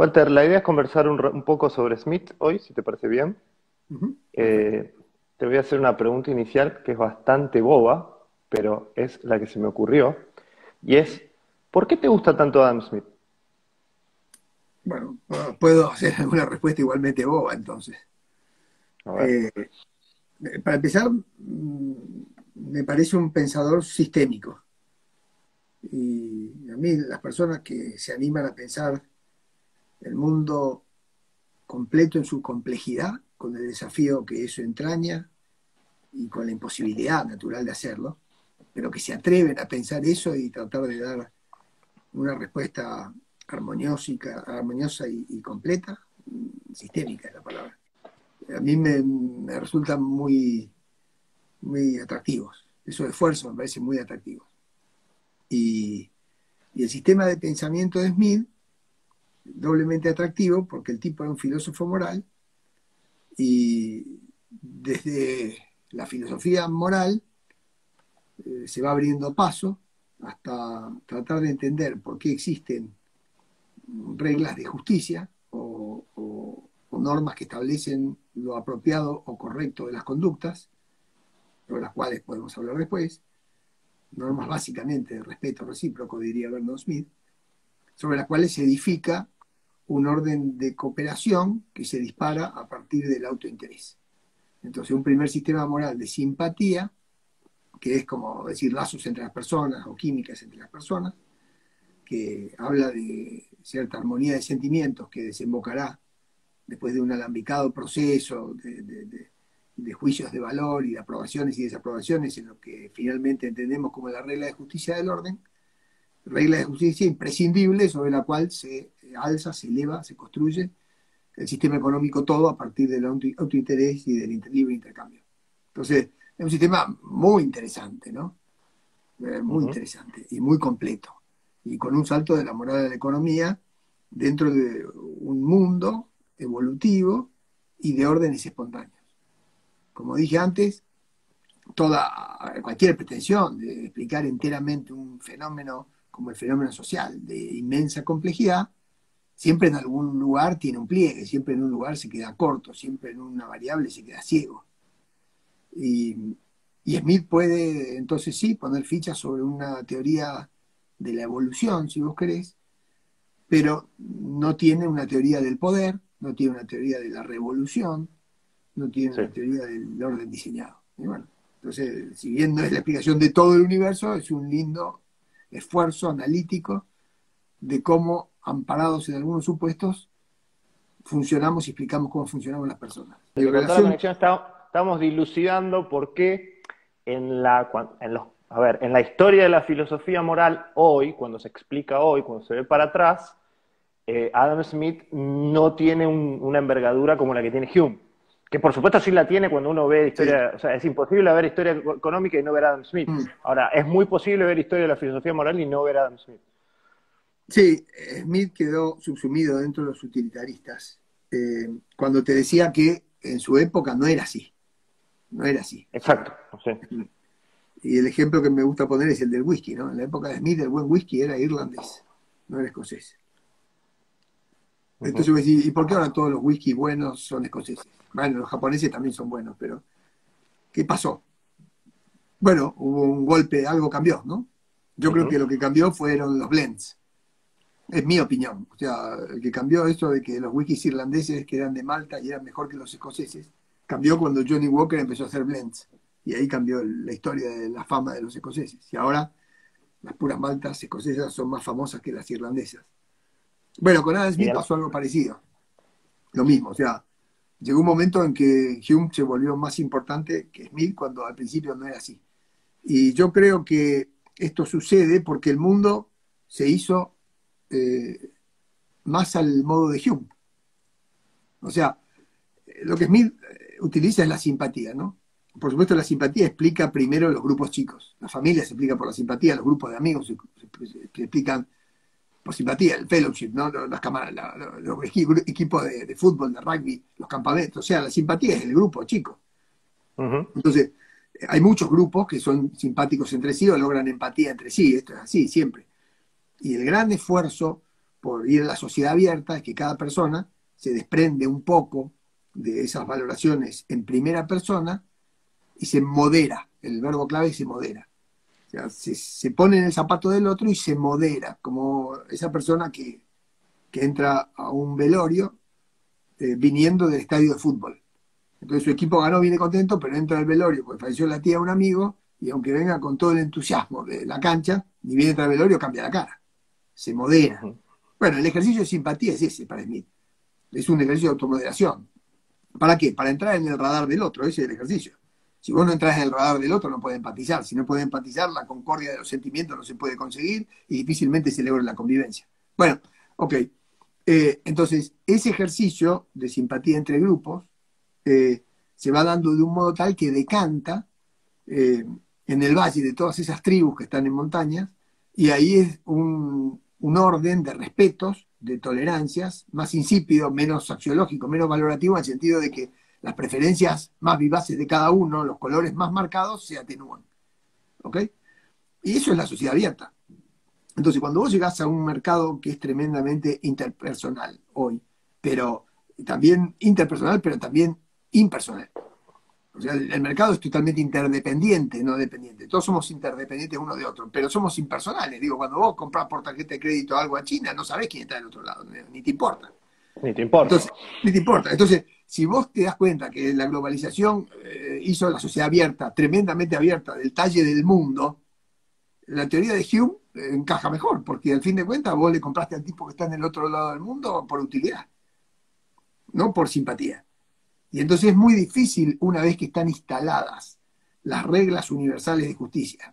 Walter, la idea es conversar un poco sobre Smith hoy, si te parece bien. Ujú. Perfecto. Eh, Te voy a hacer una pregunta inicial que es bastante boba, pero es la que se me ocurrió. Y es, ¿por qué te gusta tanto Adam Smith? Bueno, puedo hacer alguna respuesta igualmente boba, entonces. A ver. Eh, para empezar, me parece un pensador sistémico. Y a mí, las personas que se animan a pensar el mundo completo en su complejidad, con el desafío que eso entraña y con la imposibilidad natural de hacerlo, pero que se atreven a pensar eso y tratar de dar una respuesta armoniosa y completa, sistémica es la palabra. A mí me resultan muy atractivos. Esos esfuerzos me parecen muy atractivos. Y, y el sistema de pensamiento de Smith, doblemente atractivo, porque el tipo era un filósofo moral, y desde la filosofía moral se va abriendo paso hasta tratar de entender por qué existen reglas de justicia o normas que establecen lo apropiado o correcto de las conductas, sobre las cuales podemos hablar después, normas básicamente de respeto recíproco, diría Vernon Smith, sobre las cuales se edifica un orden de cooperación que se dispara a partir del autointerés. Entonces, un primer sistema moral de simpatía, que es como decir lazos entre las personas o químicas entre las personas, que habla de cierta armonía de sentimientos que desembocará después de un alambicado proceso de juicios de valor y de aprobaciones y desaprobaciones en lo que finalmente entendemos como la regla de justicia del orden, regla de justicia imprescindible sobre la cual se alza, se eleva, se construye el sistema económico todo a partir del autointerés y del libre intercambio. Entonces, es un sistema muy interesante, ¿no? Muy Ujú. interesante y muy completo. Y con un salto de la moral de la economía dentro de un mundo evolutivo y de órdenes espontáneos. Como dije antes, cualquier pretensión de explicar enteramente un fenómeno como el fenómeno social de inmensa complejidad, siempre en algún lugar tiene un pliegue, siempre en un lugar se queda corto, siempre en una variable se queda ciego. Y, y Smith puede entonces sí poner fichas sobre una teoría de la evolución, si vos querés, pero no tiene una teoría del poder, no tiene una teoría de la revolución, no tiene Sí. una teoría del orden diseñado. Y bueno, entonces, si bien no es la explicación de todo el universo, es un lindo esfuerzo analítico de cómo, amparados en algunos supuestos, funcionamos y explicamos cómo funcionamos las personas. Mi Te contó la relación, conexión, estamos dilucidando por qué en la historia de la filosofía moral hoy, cuando se explica hoy, cuando se ve para atrás, Adam Smith no tiene una envergadura como la que tiene Hume. Que por supuesto sí la tiene cuando uno ve sí. historia, o sea, es imposible ver historia económica y no ver a Adam Smith. Mm. Ahora, es muy posible ver historia de la filosofía moral y no ver a Adam Smith. Sí, Smith quedó subsumido dentro de los utilitaristas. Cuando te decía que en su época no era así, no era así. O sea, Exacto, no sé. y el ejemplo que me gusta poner es el del whisky, ¿no? En la época de Smith el buen whisky era irlandés, no era escocés. Entonces Ujú. voy a decir, ¿y por qué ahora todos los whisky buenos son escoceses? Bueno, los japoneses también son buenos, pero ¿qué pasó? Bueno, hubo un golpe, algo cambió, ¿no? Yo creo Ujú. que lo que cambió fueron los blends. Es mi opinión. O sea, el que cambió esto de que los whiskies irlandeses que eran de Malta y eran mejor que los escoceses, cambió cuando Johnny Walker empezó a hacer blends. Y ahí cambió la historia de la fama de los escoceses. Y ahora las puras maltas escocesas son más famosas que las irlandesas. Bueno, con Adam Y Smith en- pasó algo parecido. Lo mismo, o sea, llegó un momento en que Hume se volvió más importante que Smith cuando al principio no era así. Y yo creo que esto sucede porque el mundo se hizo eh, más al modo de Hume. O sea, lo que Smith utiliza es la simpatía, ¿no? Por supuesto, la simpatía explica primero los grupos chicos. La familia se explica por la simpatía, los grupos de amigos se explican por simpatía, el fellowship, ¿no? Las cámaras, los equipos de fútbol, de rugby, los campamentos. O sea, la simpatía es el grupo chico. Ujú. Entonces, hay muchos grupos que son simpáticos entre sí o logran empatía entre sí. Esto es así siempre. Y el gran esfuerzo por ir a la sociedad abierta es que cada persona se desprende un poco de esas valoraciones en primera persona y se modera. El verbo clave es se modera. O sea, se pone en el zapato del otro y se modera, como esa persona que entra a un velorio viniendo del estadio de fútbol. Entonces su equipo ganó, viene contento, pero entra al velorio porque falleció la tía de un amigo y aunque venga con todo el entusiasmo de la cancha, ni bien entra al velorio, cambia la cara. Se modera. Ujú. Bueno, el ejercicio de simpatía es ese para Smith. Es un ejercicio de automoderación. ¿Para qué? Para entrar en el radar del otro, ese es el ejercicio. Si vos no entras en el radar del otro, no puede empatizar. Si no puede empatizar, la concordia de los sentimientos no se puede conseguir y difícilmente se logra la convivencia. Bueno, ok. Entonces, ese ejercicio de simpatía entre grupos se va dando de un modo tal que decanta en el valle de todas esas tribus que están en montañas, y ahí es un orden de respetos, de tolerancias, más insípido, menos axiológico, menos valorativo, en el sentido de que las preferencias más vivaces de cada uno, los colores más marcados, se atenúan. ¿Ok? Y eso es la sociedad abierta. Entonces, cuando vos llegás a un mercado que es tremendamente interpersonal hoy, pero también interpersonal, pero también impersonal. O sea, el mercado es totalmente interdependiente, no dependiente. Todos somos interdependientes uno de otro, pero somos impersonales. Digo, cuando vos comprás por tarjeta de crédito algo a China, no sabés quién está del otro lado, ni te importa. Ni te importa. Entonces, ni te importa. Entonces, si vos te das cuenta que la globalización hizo la sociedad abierta, tremendamente abierta, del talle del mundo, la teoría de Hume encaja mejor, porque al fin de cuentas vos le compraste al tipo que está en el otro lado del mundo por utilidad, no por simpatía. Y entonces es muy difícil, una vez que están instaladas las reglas universales de justicia,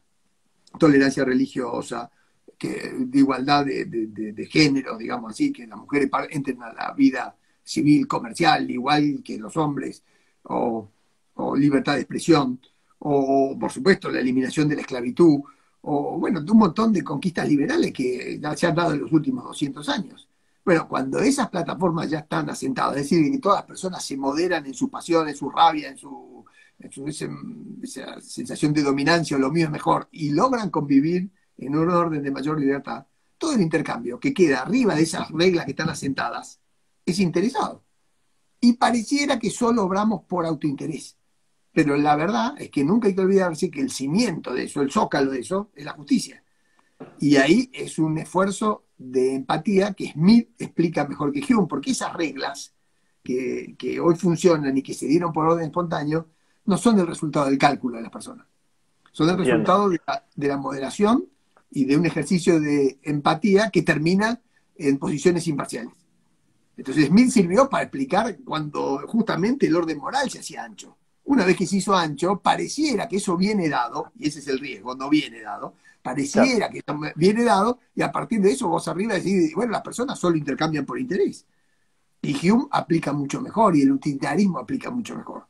tolerancia religiosa, de igualdad de género, digamos así, que las mujeres entren a la vida civil, comercial, igual que los hombres, o libertad de expresión, o por supuesto la eliminación de la esclavitud, o bueno, de un montón de conquistas liberales que ya se han dado en los últimos 200 años. Bueno, cuando esas plataformas ya están asentadas, es decir, que todas las personas se moderan en su pasión, en su rabia, esa sensación de dominancia, o lo mío es mejor, y logran convivir en un orden de mayor libertad, todo el intercambio que queda arriba de esas reglas que están asentadas es interesado. Y pareciera que solo obramos por autointerés. Pero la verdad es que nunca hay que olvidarse que el cimiento de eso, el zócalo de eso, es la justicia. Y ahí es un esfuerzo de empatía que Smith explica mejor que Hume, porque esas reglas que hoy funcionan y que se dieron por orden espontáneo no son el resultado del cálculo de las personas, son el Entiendo. resultado de la moderación y de un ejercicio de empatía que termina en posiciones imparciales. Entonces Smith sirvió para explicar cuando justamente el orden moral se hacía ancho. Una vez que se hizo ancho, pareciera que eso viene dado, y ese es el riesgo, no viene dado, Claro. pareciera que eso viene dado, y a partir de eso vos arriba decís, bueno, las personas solo intercambian por interés. Y Hume aplica mucho mejor, y el utilitarismo aplica mucho mejor.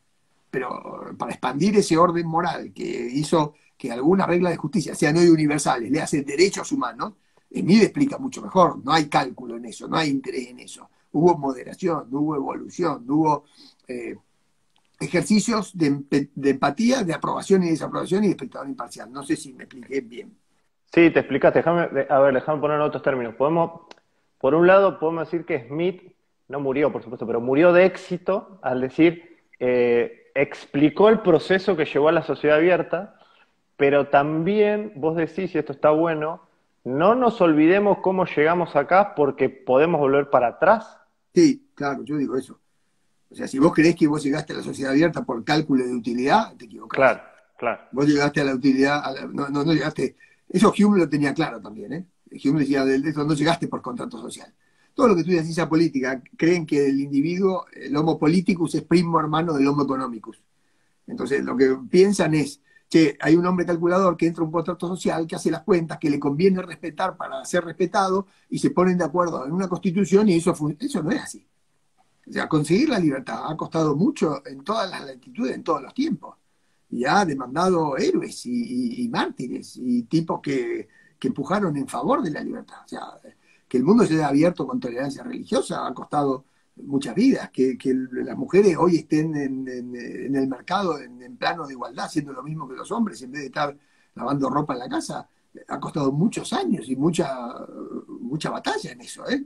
Pero para expandir ese orden moral que hizo que algunas reglas de justicia sean hoy universales, le hacen derechos humanos, Smith explica mucho mejor. No hay cálculo en eso, no hay interés en eso. Hubo moderación, hubo evolución, hubo ejercicios de empatía, de aprobación y desaprobación y de espectador imparcial. No sé si me expliqué bien. Sí, te explicaste. A ver, déjame poner en otros términos. Por un lado, podemos decir que Smith no murió, por supuesto, pero murió de éxito al decir, explicó el proceso que llevó a la sociedad abierta, pero también vos decís, y esto está bueno, no nos olvidemos cómo llegamos acá porque podemos volver para atrás. Sí, claro, yo digo eso. O sea, si vos creés que vos llegaste a la sociedad abierta por cálculo de utilidad, te equivocás. Claro, claro. Vos llegaste a la utilidad, no llegaste. Eso Hume lo tenía claro también, ¿eh? Hume decía, de eso no llegaste por contrato social. Todo lo que estudia ciencia política creen que el individuo, el homo politicus, es primo hermano del homo economicus. Entonces, lo que piensan es que hay un hombre calculador que entra a un contrato social, que hace las cuentas, que le conviene respetar para ser respetado, y se ponen de acuerdo en una constitución, y eso no es así. O sea, conseguir la libertad ha costado mucho en todas las latitudes, en todos los tiempos. Y ha demandado héroes y mártires y tipos que empujaron en favor de la libertad. O sea, que el mundo se haya abierto con tolerancia religiosa ha costado muchas vidas. Que las mujeres hoy estén en el mercado en plano de igualdad, haciendo lo mismo que los hombres, en vez de estar lavando ropa en la casa, ha costado muchos años y mucha batalla en eso, ¿eh?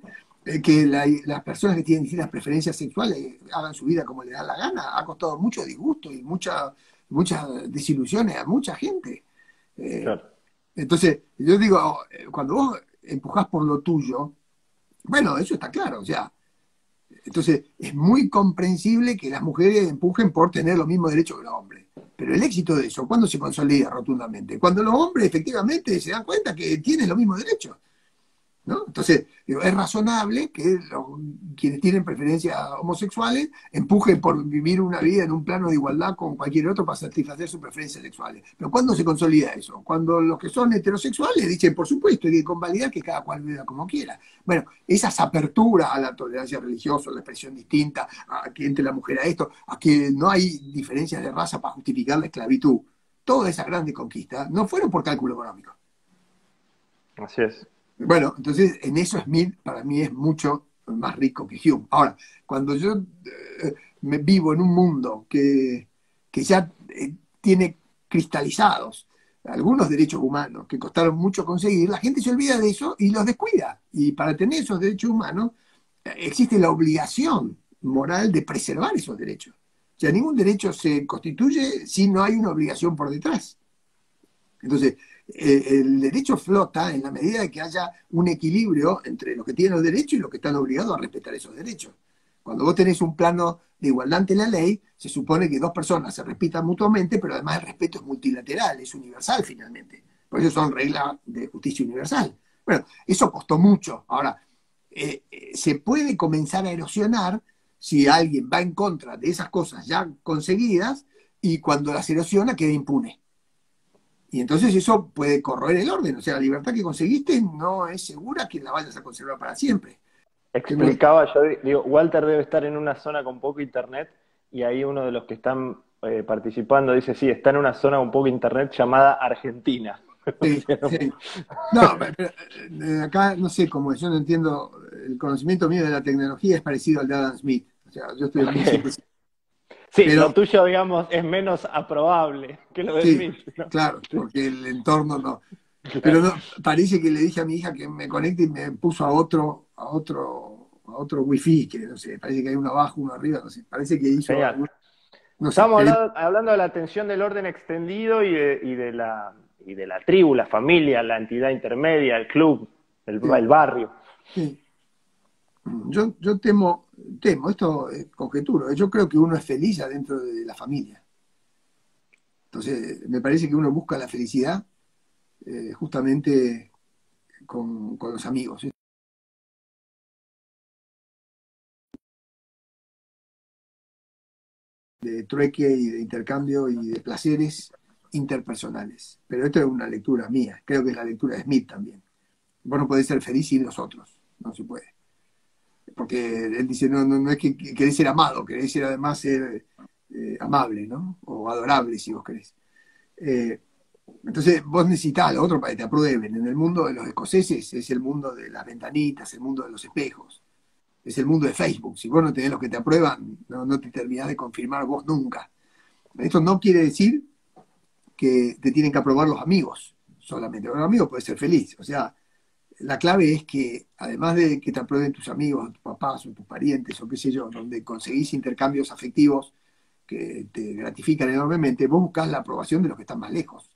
Que las personas que tienen distintas preferencias sexuales hagan su vida como les da la gana, ha costado mucho disgusto y muchas desilusiones a mucha gente. Eh, Claro. entonces, yo digo, cuando vos empujás por lo tuyo, bueno, eso está claro, o sea, entonces es muy comprensible que las mujeres empujen por tener los mismos derechos que los hombres. Pero el éxito de eso, ¿cuándo se consolida rotundamente? Cuando los hombres efectivamente se dan cuenta que tienen los mismos derechos, ¿no? Entonces, digo, es razonable que quienes tienen preferencias homosexuales empujen por vivir una vida en un plano de igualdad con cualquier otro para satisfacer sus preferencias sexuales. Pero ¿cuándo se consolida eso? Cuando los que son heterosexuales dicen, por supuesto, hay que convalidar que cada cual viva como quiera. Bueno, esas aperturas a la tolerancia religiosa, a la expresión distinta, a que entre la mujer a esto, a que no hay diferencias de raza para justificar la esclavitud, todas esas grandes conquistas no fueron por cálculo económico. Así es. Bueno, entonces en eso Smith para mí es mucho más rico que Hume. Ahora, cuando yo me vivo en un mundo que ya tiene cristalizados algunos derechos humanos que costaron mucho conseguir, la gente se olvida de eso y los descuida. Y para tener esos derechos humanos existe la obligación moral de preservar esos derechos. O sea, ningún derecho se constituye si no hay una obligación por detrás. Entonces, el derecho flota en la medida de que haya un equilibrio entre los que tienen los derechos y los que están obligados a respetar esos derechos. Cuando vos tenés un plano de igualdad ante la ley, se supone que dos personas se respetan mutuamente, pero además el respeto es multilateral, es universal finalmente. Por eso son reglas de justicia universal. Bueno, eso costó mucho. Ahora, se puede comenzar a erosionar si alguien va en contra de esas cosas ya conseguidas y cuando las erosiona queda impune. Y entonces eso puede corroer el orden. O sea, la libertad que conseguiste no es segura que la vayas a conservar para siempre. Tengo, Explicaba, yo digo, Walter debe estar en una zona con poco internet y ahí uno de los que están participando dice, sí, está en una zona con poco internet llamada Argentina. O sí, sea, no- sí. No, pero, acá no sé cómo es. Yo no entiendo. El conocimiento mío de la tecnología es parecido al de Adam Smith. O sea, yo estoy en ok. 1100%. Sí, Pero lo tuyo, digamos, es menos aprobable que lo de sí, Smith, ¿no? claro, Sí, porque el entorno no. Pero claro. no, parece que le dije a mi hija que me conecte y me puso a otro wifi, que no sé, parece que hay uno abajo, uno arriba, no sé, parece que hizo Genial. algún, no sé, Estamos hablando de la atención del orden extendido y de la tribu, la familia, la entidad intermedia, el club, sí, el barrio. sí. Yo temo, esto es conjeturo, yo creo que uno es feliz adentro de la familia. Entonces, me parece que uno busca la felicidad justamente con los amigos. De trueque y de intercambio y de placeres interpersonales. Pero esto es una lectura mía, creo que es la lectura de Smith también. Vos no podés ser feliz sin los otros, no se puede. Porque él dice, no es que querés ser amado, querés ser además ser amable, ¿no? O adorable, si vos querés. Eh, entonces vos necesitas a los otros para que te aprueben. En el mundo de los escoceses es el mundo de las ventanitas, el mundo de los espejos, es el mundo de Facebook. Si vos no tenés los que te aprueban, no te terminás de confirmar vos nunca. Esto no quiere decir que te tienen que aprobar los amigos solamente. Los amigos pueden ser feliz. O sea, la clave es que además de que te aprueben tus amigos, tus papás o tus parientes o qué sé yo, donde conseguís intercambios afectivos que te gratifican enormemente, vos buscás la aprobación de los que están más lejos.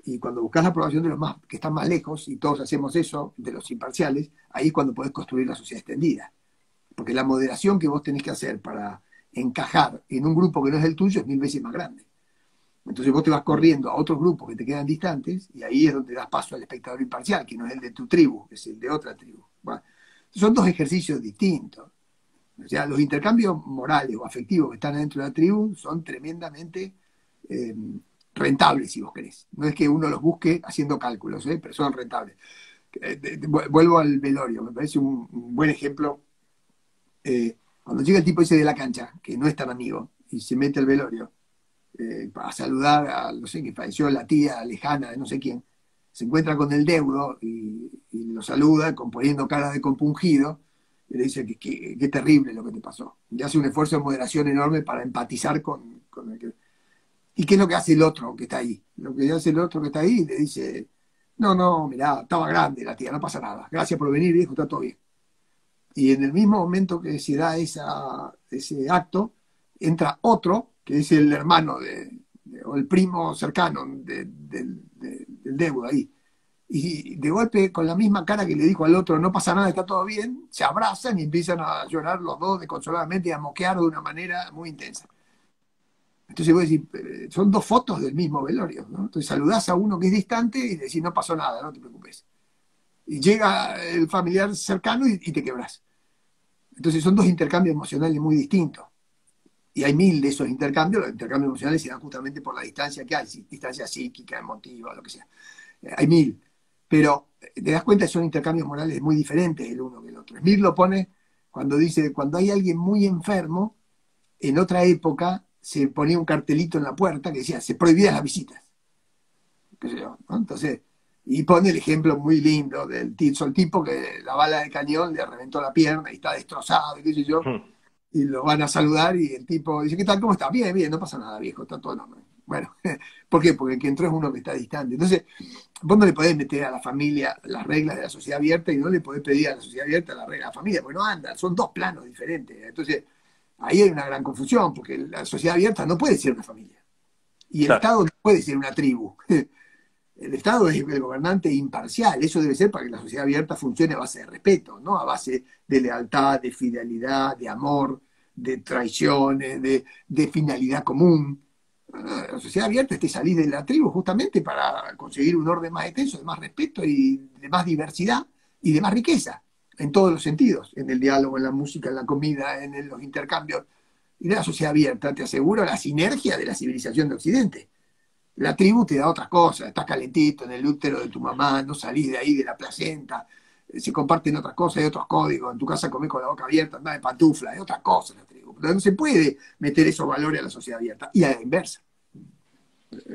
Y cuando buscas la aprobación de los más, que están más lejos, y todos hacemos eso, de los imparciales, ahí es cuando podés construir la sociedad extendida. Porque la moderación que vos tenés que hacer para encajar en un grupo que no es el tuyo es 1000 veces más grande. Entonces vos te vas corriendo a otros grupos que te quedan distantes y ahí es donde das paso al espectador imparcial, que no es el de tu tribu, es el de otra tribu. Bueno, son dos ejercicios distintos. O sea, los intercambios morales o afectivos que están dentro de la tribu son tremendamente eh, rentables, si vos querés. No es que uno los busque haciendo cálculos, pero son rentables. Vuelvo al velorio, me parece un buen ejemplo. Cuando llega el tipo ese de la cancha, que no es tan amigo, y se mete al velorio, para saludar a, no sé, que falleció la tía lejana de no sé quién, se encuentra con el deudo y lo saluda poniendo cara de compungido, y le dice que terrible lo que te pasó. Y hace un esfuerzo de moderación enorme para empatizar con el que... ¿Y qué es lo que hace el otro que está ahí? Lo que hace el otro que está ahí le dice, no, no, mirá, estaba grande la tía, no pasa nada. Gracias por venir, viejo, está todo bien. Y en el mismo momento que se da ese acto, entra otro, que es el hermano o el primo cercano del deudo ahí. Y de golpe, con la misma cara que le dijo al otro, no pasa nada, está todo bien, se abrazan y empiezan a llorar los dos desconsoladamente y a moquear de una manera muy intensa. Entonces vos decís, son dos fotos del mismo velorio, ¿no? Entonces saludás a uno que es distante y decís, no pasó nada, no te preocupes. Y llega el familiar cercano y te quebrás. Entonces son dos intercambios emocionales muy distintos. Y hay mil de esos intercambios. Los intercambios emocionales se dan justamente por la distancia que hay, distancia psíquica, emotiva, lo que sea. Hay mil. Pero te das cuenta que son intercambios morales muy diferentes el uno que el otro. Smith lo pone cuando dice, cuando hay alguien muy enfermo, en otra época se ponía un cartelito en la puerta que decía, se prohibían las visitas. ¿Qué sé yo, ¿no? Entonces, y pone el ejemplo muy lindo del tipo que la bala de cañón le reventó la pierna y está destrozado, y qué sé yo, Hmm. y lo van a saludar y el tipo dice, ¿qué tal? ¿Cómo está? Bien, bien, no pasa nada, viejo, está todo normal. Bueno, ¿por qué? Porque el que entró es uno que está distante. Entonces, vos no le podés meter a la familia las reglas de la sociedad abierta y no le podés pedir a la sociedad abierta las reglas de la familia, porque no anda, son dos planos diferentes. Entonces, ahí hay una gran confusión, porque la sociedad abierta no puede ser una familia. Y el Claro. Estado no puede ser una tribu. El Estado es el gobernante imparcial. Eso debe ser para que la sociedad abierta funcione a base de respeto, ¿no? A base de lealtad, de fidelidad, de amor, de traiciones, de finalidad común. La sociedad abierta es que salís de la tribu justamente para conseguir un orden más extenso, de más respeto y de más diversidad y de más riqueza, en todos los sentidos, en el diálogo, en la música, en la comida, en los intercambios. Y la sociedad abierta te asegura la sinergia de la civilización de Occidente. La tribu te da otras cosas, estás calentito en el útero de tu mamá, no salís de ahí de la placenta, se comparten otras cosas, hay otros códigos, en tu casa comés con la boca abierta, andás de pantufla, hay otras cosas la tribu. Pero no se puede meter esos valores a la sociedad abierta, y a la inversa.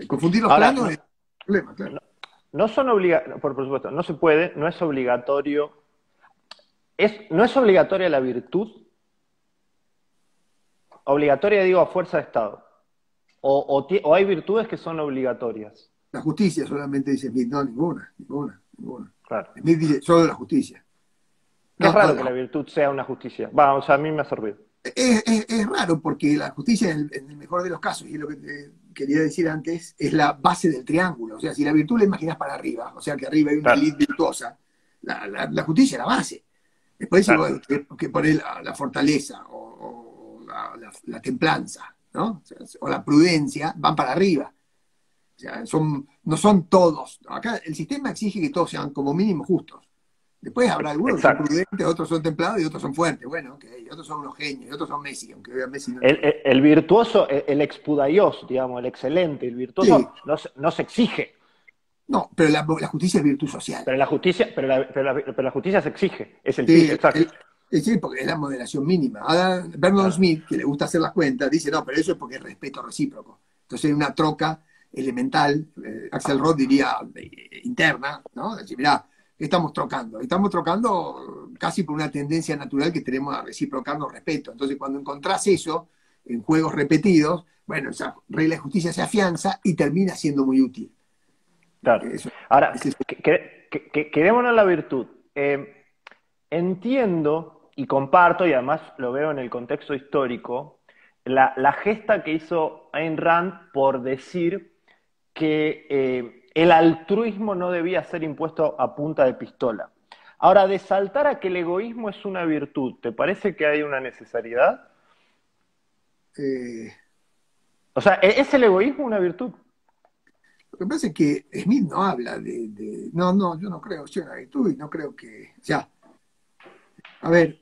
Confundir los Ahora, planos es un problema, claro. no, no son obligatorios, por supuesto, no se puede, no es obligatorio, no es obligatoria la virtud, obligatoria digo a fuerza de Estado, o hay virtudes que son obligatorias. La justicia solamente dice Smith, no, ninguna, ninguna, ninguna. Claro. Smith dice solo la justicia. Que es No, no, raro que la virtud sea una justicia. Va, o sea, a mí me ha servido. es raro porque la justicia, en el mejor de los casos, y es lo que te quería decir antes, es la base del triángulo. O sea, si la virtud la imaginas para arriba, o sea, que arriba hay una Claro, elite virtuosa, la justicia es la base. Después, si claro. vos que poner la fortaleza o la templanza, ¿no? O sea, o la prudencia, van para arriba. O sea, no son todos. Acá el sistema exige que todos sean como mínimo justos. Después habrá algunos que son Exacto. prudentes, otros son templados y otros son fuertes. Bueno, ok, otros son unos genios, y otros son Messi, aunque a Messi no le El, gusta. el- el virtuoso, el expudaios, digamos, el excelente, el Sí, virtuoso no se exige, no, pero la justicia es virtud social. pero la justicia, pero la justicia se exige, es el Sí, fin, exacto. sí, porque es la moderación mínima. Ahora, Vernon Claro. Smith, que le gusta hacer las cuentas, dice, no, pero eso es porque es respeto recíproco. Entonces hay una troca elemental, Axel Roth diría interna, ¿no? Decir, mirá, ¿qué estamos trocando? Estamos trocando casi por una tendencia natural que tenemos a reciprocarnos respeto. Entonces cuando encontrás eso en juegos repetidos, bueno, esa regla de justicia se afianza y termina siendo muy útil. Claro. Eso, Ahora, ese es quedémonos en la virtud. Entiendo y comparto, y además lo veo en el contexto histórico, la gesta que hizo Ayn Rand por decir que el altruismo no debía ser impuesto a punta de pistola. Ahora, de saltar a que el egoísmo es una virtud, ¿te parece que hay una necesidad? eh, O sea, ¿es el egoísmo una virtud? Lo que pasa es que Smith no habla no, no, yo no creo que sea una virtud y no creo que. O sea, a ver,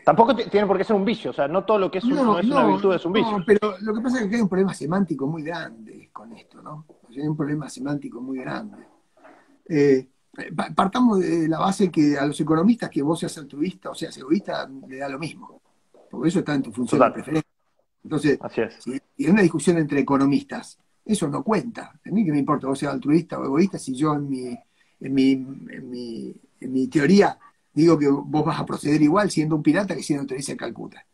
Tampoco tiene por qué ser un vicio, o sea, no todo lo que no no, es una no, virtud es un vicio. no, pero lo que pasa es que hay un problema semántico muy grande con esto, ¿no? O sea, hay un problema semántico muy grande. Eh, Partamos de la base que a los economistas que vos seas altruista o seas egoísta le da lo mismo, porque eso está en tu función de Total, preferencia. Entonces, así es. si en una discusión entre economistas, eso no cuenta. A mí que me importa vos seas altruista o egoísta si yo en mi, en mi teoría digo que vos vas a proceder igual siendo un pirata que siendo Teresa de Calcuta.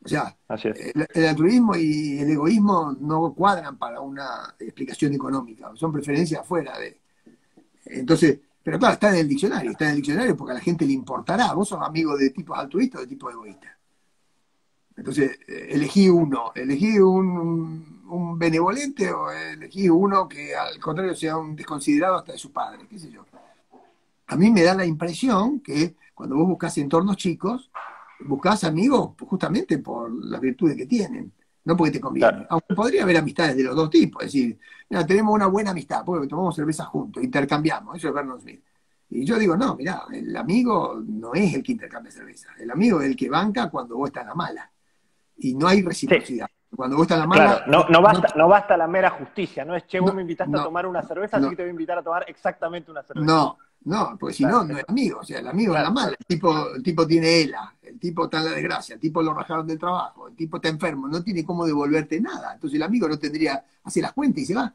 O sea, Así es. el altruismo y el egoísmo no cuadran para una explicación económica, son preferencias fuera de. Entonces, pero claro, está en el diccionario porque a la gente le importará. Vos sos amigo de tipos altruistas o de tipos egoístas. Entonces, elegí un benevolente o elegí uno que al contrario sea un desconsiderado hasta de su padre, qué sé yo. A mí me da la impresión que cuando vos buscas entornos chicos, buscás amigos justamente por las virtudes que tienen, no porque te conviene. Claro. Aunque podría haber amistades de los dos tipos, es decir, mira, tenemos una buena amistad, porque tomamos cerveza juntos, intercambiamos, eso es Vernon Smith. Y yo digo, no, mira, el amigo no es el que intercambia cerveza, el amigo es el que banca cuando vos estás en la mala. Y no hay Sí, reciprocidad. Cuando vos estás en la claro, mala, no basta la mera justicia, no es, che, vos no, me invitaste a no, tomar una cerveza, así no, que te voy a invitar a tomar exactamente una cerveza. no, no, porque si Claro, no, no es amigo. O sea, el amigo es la claro, mala. El tipo tiene ELA, el tipo está en la desgracia, el tipo lo rajaron del trabajo, el tipo está enfermo, no tiene cómo devolverte nada. Entonces el amigo no tendría, hace las cuentas y se va.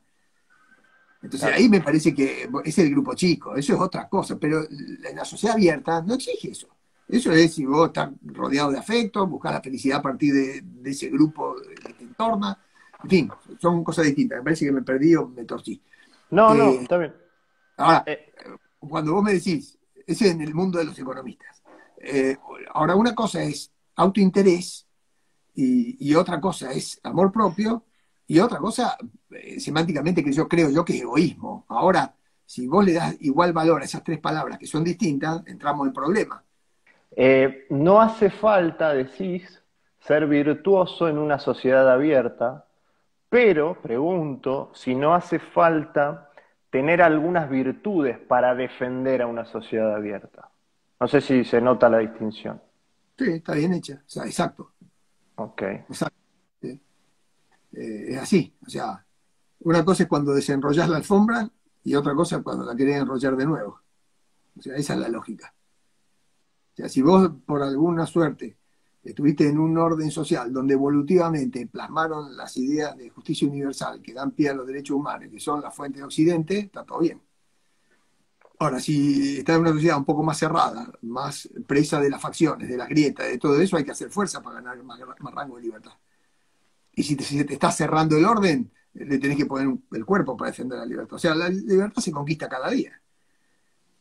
Entonces claro. ahí me parece que es el grupo chico, eso es otra cosa, pero en la sociedad abierta no exige eso. Eso es si vos estás rodeado de afecto, buscar la felicidad a partir de ese grupo que te entorna. En fin, son cosas distintas. Me parece que me perdí o me torcí. No, no, Eh, está bien. Ahora, Eh, cuando vos me decís, ese es en el mundo de los economistas. Eh, Ahora, una cosa es autointerés y otra cosa es amor propio y otra cosa, semánticamente, que yo creo yo que es egoísmo. Ahora, si vos le das igual valor a esas tres palabras que son distintas, entramos en problemas. no hace falta, decís, ser virtuoso en una sociedad abierta, pero pregunto si no hace falta tener algunas virtudes para defender a una sociedad abierta. No sé si se nota la distinción. Sí, está bien hecha. O sea, exacto, Ok. exacto. Sí. Es así. O sea, una cosa es cuando desenrollás la alfombra y otra cosa es cuando la querés enrollar de nuevo. O sea, esa es la lógica. O sea, si vos por alguna suerte estuviste en un orden social donde evolutivamente plasmaron las ideas de justicia universal que dan pie a los derechos humanos, que son la fuente de Occidente, está todo bien. Ahora, si estás en una sociedad un poco más cerrada, más presa de las facciones, de las grietas, de todo eso, hay que hacer fuerza para ganar más rango de libertad. Y si te está cerrando el orden, le tenés que poner el cuerpo para defender la libertad. O sea, la libertad se conquista cada día.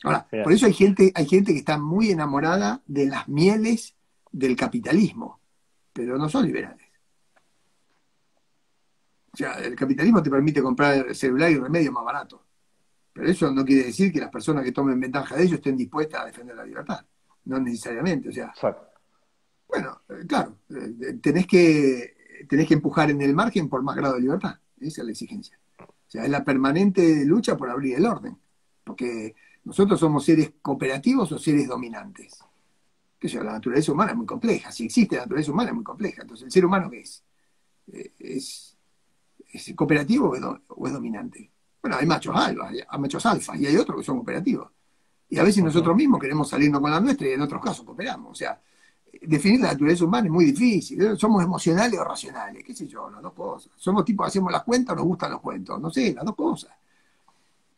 Ahora, por Bien. eso hay gente que está muy enamorada de las mieles del capitalismo, pero no son liberales. O sea, el capitalismo te permite comprar el celular y remedio más barato. Pero eso no quiere decir que las personas que tomen ventaja de ello estén dispuestas a defender la libertad. No necesariamente. O sea, Exacto. bueno, claro, tenés que empujar en el margen por más grado de libertad. Esa es la exigencia. O sea, es la permanente lucha por abrir el orden. Porque nosotros somos seres cooperativos o seres dominantes. Que sea, la naturaleza humana es muy compleja. Si existe la naturaleza humana es muy compleja. Entonces, ¿el ser humano qué es? ¿Es, es cooperativo o es dominante? Bueno, hay machos alfa, hay machos alfa y hay otros que son cooperativos. Y a veces Ujú. nosotros mismos queremos salirnos con la nuestra y en otros casos cooperamos. O sea, definir la naturaleza humana es muy difícil. ¿Somos emocionales o racionales? ¿Qué sé yo? Las dos cosas. ¿Somos tipos que hacemos las cuentas o nos gustan los cuentos? No sé, las dos cosas.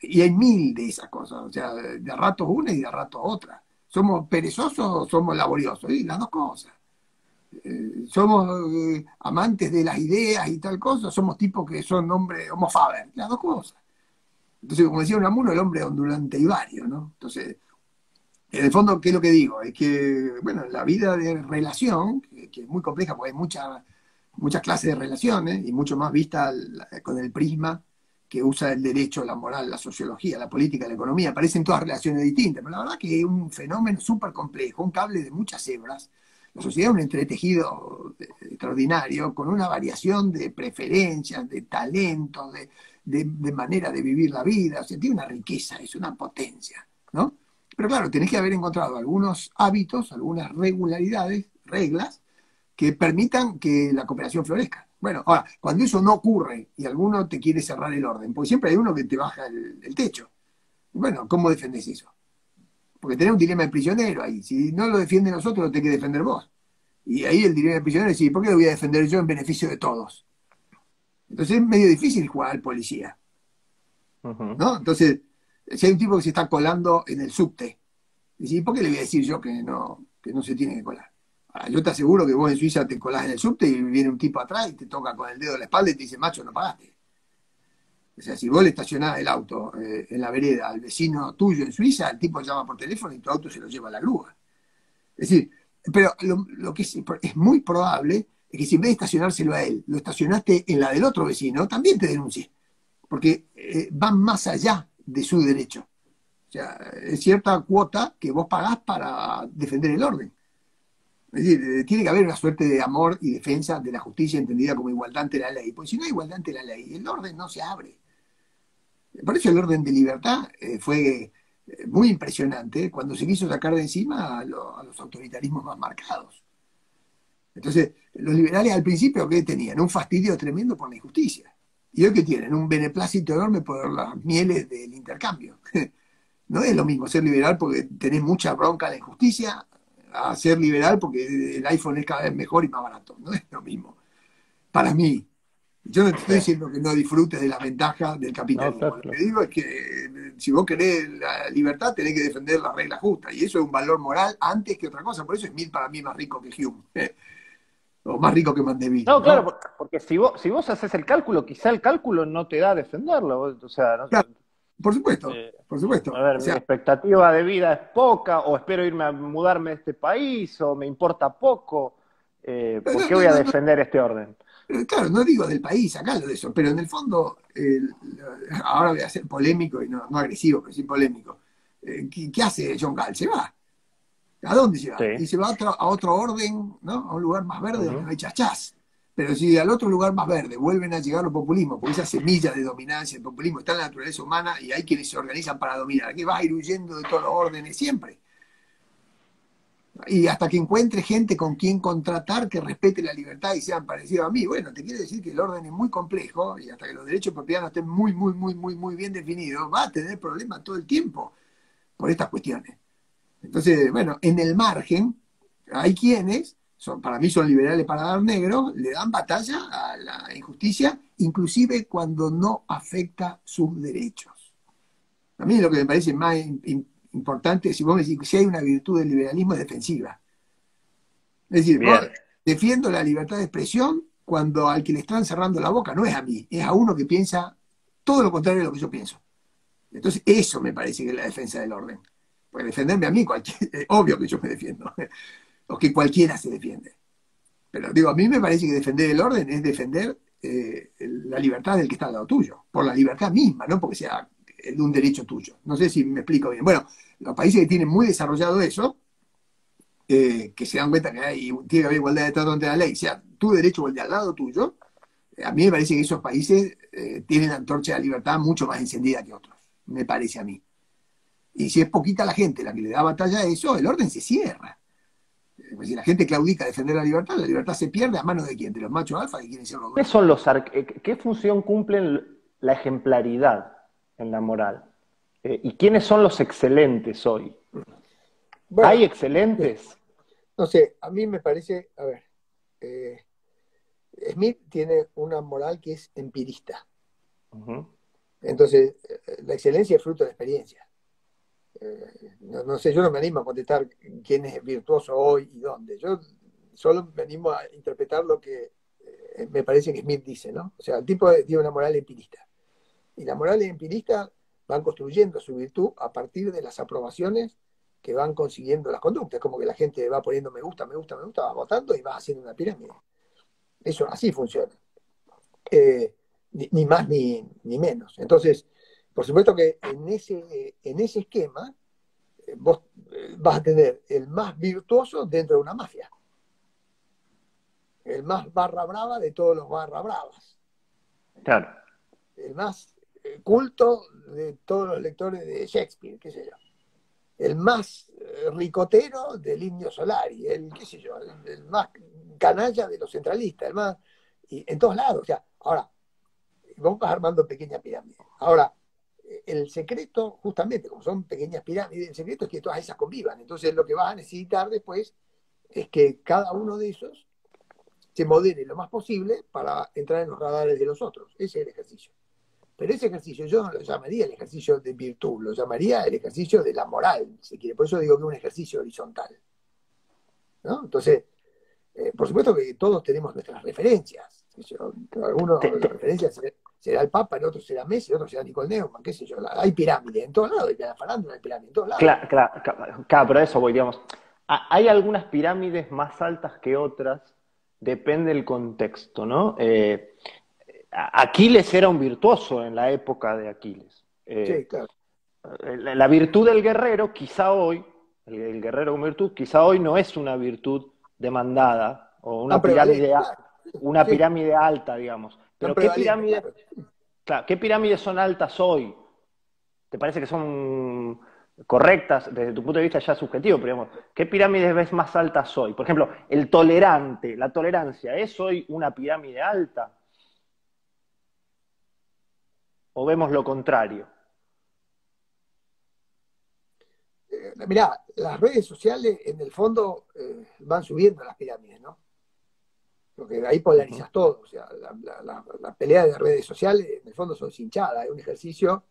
Y hay mil de esas cosas. O sea, de a ratos una y de a ratos otra. ¿Somos perezosos o somos laboriosos? Y las dos cosas. Somos amantes de las ideas y tal cosa, somos tipos que son hombres homo faber, las dos cosas. Entonces, como decía Unamuno, el hombre ondulante y vario, ¿no? Entonces, en el fondo, ¿qué es lo que digo? Es que, bueno, la vida de relación, que es muy compleja porque hay muchas clases de relaciones y mucho más vista con el prisma que usa el derecho, la moral, la sociología, la política, la economía, parecen todas relaciones distintas, pero la verdad que es un fenómeno súper complejo, un cable de muchas hebras. La sociedad es un entretejido extraordinario, con una variación de preferencias, de talentos, de manera de vivir la vida, o sea, tiene una riqueza, es una potencia, ¿no? Pero claro, tenés que haber encontrado algunos hábitos, algunas regularidades, reglas, que permitan que la cooperación florezca. Bueno, ahora, cuando eso no ocurre y alguno te quiere cerrar el orden, porque siempre hay uno que te baja el techo. Bueno, ¿cómo defendés eso? Porque tenés un dilema de prisionero ahí. Si no lo defienden nosotros, lo tenés que defender vos. Y ahí el dilema de prisionero es decir, ¿por qué lo voy a defender yo en beneficio de todos? Entonces es medio difícil jugar al policía, Ujú. ¿no? Entonces, si hay un tipo que se está colando en el subte, y ¿por qué le voy a decir yo que no se tiene que colar? Ahora, yo te aseguro que vos en Suiza te colás en el subte y viene un tipo atrás y te toca con el dedo en la espalda y te dice, macho, no pagaste. O sea, si vos le estacionás el auto en la vereda al vecino tuyo en Suiza, el tipo llama por teléfono y tu auto se lo lleva a la grúa. Es decir, pero lo que es muy probable es que si en vez de estacionárselo a él, lo estacionaste en la del otro vecino, también te denuncie, porque van más allá de su derecho. O sea, es cierta cuota que vos pagás para defender el orden. Es decir, tiene que haber una suerte de amor y defensa de la justicia entendida como igualdad ante la ley. Porque si no hay igualdad ante la ley, el orden no se abre. Por eso el orden de libertad fue muy impresionante cuando se quiso sacar de encima a los autoritarismos más marcados. Entonces, los liberales al principio, ¿qué tenían? Un fastidio tremendo por la injusticia. Y hoy que tienen un beneplácito enorme por las mieles del intercambio. No es lo mismo ser liberal porque tenés mucha bronca a la injusticia a ser liberal porque el iPhone es cada vez mejor y más barato. No es lo mismo. Para mí, yo no te estoy Sí. diciendo que no disfrutes de la ventaja del No, capitalismo. claro, Lo que claro. digo es que si vos querés la libertad, tenés que defender la regla justa. Y eso es un valor moral antes que otra cosa. Por eso Smith para mí más rico que Hume. O más rico que Mandeville, No, claro, ¿no? porque si vos haces el cálculo, quizá el cálculo no te da a defenderlo. O sea, no, Claro, por supuesto, eh, por a supuesto. ver, O mi sea, expectativa de vida es poca, o espero irme a mudarme de este país, o me importa poco. ¿Por no, qué no, voy a no, no, defender este orden? claro, no digo del país, sacalo de eso, pero en el fondo, ahora voy a ser polémico y no agresivo, pero sí polémico. ¿Qué hace John Gall? Se va. ¿A dónde se va? Y Sí. se va a otro orden, ¿no? A un lugar más verde donde Ujú. no hay chachás. Pero si al otro lugar más verde vuelven a llegar los populismos, porque esa semilla de dominancia, el populismo está en la naturaleza humana y hay quienes se organizan para dominar, que va a ir huyendo de todos los órdenes siempre. Y hasta que encuentre gente con quien contratar que respete la libertad y sean parecidos a mí. Bueno, te quiere decir que el orden es muy complejo y hasta que los derechos de propiedad no estén muy bien definidos, va a tener problemas todo el tiempo por estas cuestiones. Entonces, bueno, en el margen hay quienes, para mí son liberales para dar negro, le dan batalla a la injusticia, inclusive cuando no afecta sus derechos. A mí lo que me parece más importante, si vos me decís que si hay una virtud del liberalismo es defensiva. Es decir, vos, Bien. defiendo la libertad de expresión cuando al que le están cerrando la boca no es a mí, es a uno que piensa todo lo contrario de lo que yo pienso. Entonces, eso me parece que es la defensa del orden. Porque defenderme a mí, es obvio que yo me defiendo, o que cualquiera se defiende. Pero digo, a mí me parece que defender el orden es defender la libertad del que está al lado tuyo, por la libertad misma, no porque sea de un derecho tuyo. No sé si me explico bien. Bueno, los países que tienen muy desarrollado eso, que se dan cuenta que tiene que haber igualdad de trato ante la ley, sea tu derecho o el de al lado tuyo, a mí me parece que esos países tienen la antorcha de la libertad mucho más encendida que otros, me parece a mí. Y si es poquita la gente la que le da batalla a eso, el orden se cierra. Pues si la gente claudica a defender la libertad se pierde a manos de quién, de los machos alfa que quieren ser los ¿Qué dueños. son qué función cumplen la ejemplaridad en la moral? ¿Y quiénes son los excelentes hoy? ¿Hay Bueno, excelentes? no sé, a mí me parece, a ver, eh, Smith tiene una moral que es empirista. Ujú. Entonces, la excelencia es fruto de experiencia. No sé, yo no me animo a contestar quién es virtuoso hoy y dónde. Yo solo me animo a interpretar lo que me parece que Smith dice, ¿no? O sea, el tipo tiene una moral empirista. Y las morales empiristas van construyendo su virtud a partir de las aprobaciones que van consiguiendo las conductas. Como que la gente va poniendo me gusta, me gusta, me gusta, va votando y va haciendo una pirámide. Eso así funciona. Ni más ni menos. Entonces, por supuesto que en ese esquema vos vas a tener el más virtuoso dentro de una mafia. El más barra brava de todos los barra bravas. Claro. El más culto de todos los lectores de Shakespeare, qué sé yo. El más ricotero del Indio Solari, el, qué sé yo, el más canalla de los centralistas, el más, y en todos lados. O sea, ahora, vamos armando pequeñas pirámides. Ahora, el secreto, justamente, como son pequeñas pirámides, el secreto es que todas esas convivan. Entonces, lo que vas a necesitar después es que cada uno de esos se modere lo más posible para entrar en los radares de los otros. Ese es el ejercicio. Pero ese ejercicio yo no lo llamaría el ejercicio de virtud, lo llamaría el ejercicio de la moral, si quiere. Por eso digo que es un ejercicio horizontal, ¿no? Entonces, por supuesto que todos tenemos nuestras referencias. Algunos, Te, las te- referencias será el Papa, el otro será Messi, el otro será Nicole Neumann, qué sé yo. Hay pirámides en todos lados, hay la farándula, hay pirámides en todos lados. Claro, pero a eso voy, digamos. Hay algunas pirámides más altas que otras, depende del contexto, ¿no? Aquiles era un virtuoso en la época de Aquiles. Sí, claro. La virtud del guerrero, quizá hoy, el guerrero con virtud, quizá hoy no es una virtud demandada o Tan prevalente, claro. una Sí, pirámide alta, digamos. tan Pero ¿qué prevalente, pirámides, claro. claro, qué pirámides son altas hoy? ¿Te parece que son correctas desde tu punto de vista ya subjetivo? Pero digamos, ¿qué pirámides ves más altas hoy? Por ejemplo, el tolerante, la tolerancia, ¿es hoy una pirámide alta? ¿O vemos lo contrario? Mirá, las redes sociales en el fondo van subiendo las pirámides, ¿no? Porque ahí Ujú. polarizas todo. O sea, la pelea de redes sociales en el fondo son hinchadas, es un ejercicio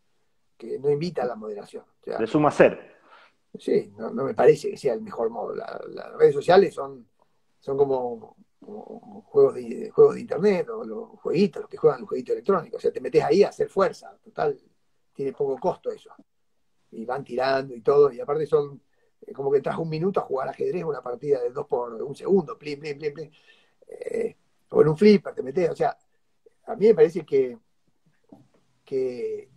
que no invita a la moderación. O Le sea, suma ser. sí, no me parece que sea el mejor modo. Las redes sociales son como juegos de internet o los jueguitos, los que juegan los jueguitos electrónicos. O sea, te metes ahí a hacer fuerza. Total, tiene poco costo eso. Y van tirando y todo. Y aparte son como que entras un minuto a jugar ajedrez, una partida de 2 por 1 segundo, plin, plin, plin, plin. O en un flipper te metes. O sea, a mí me parece que que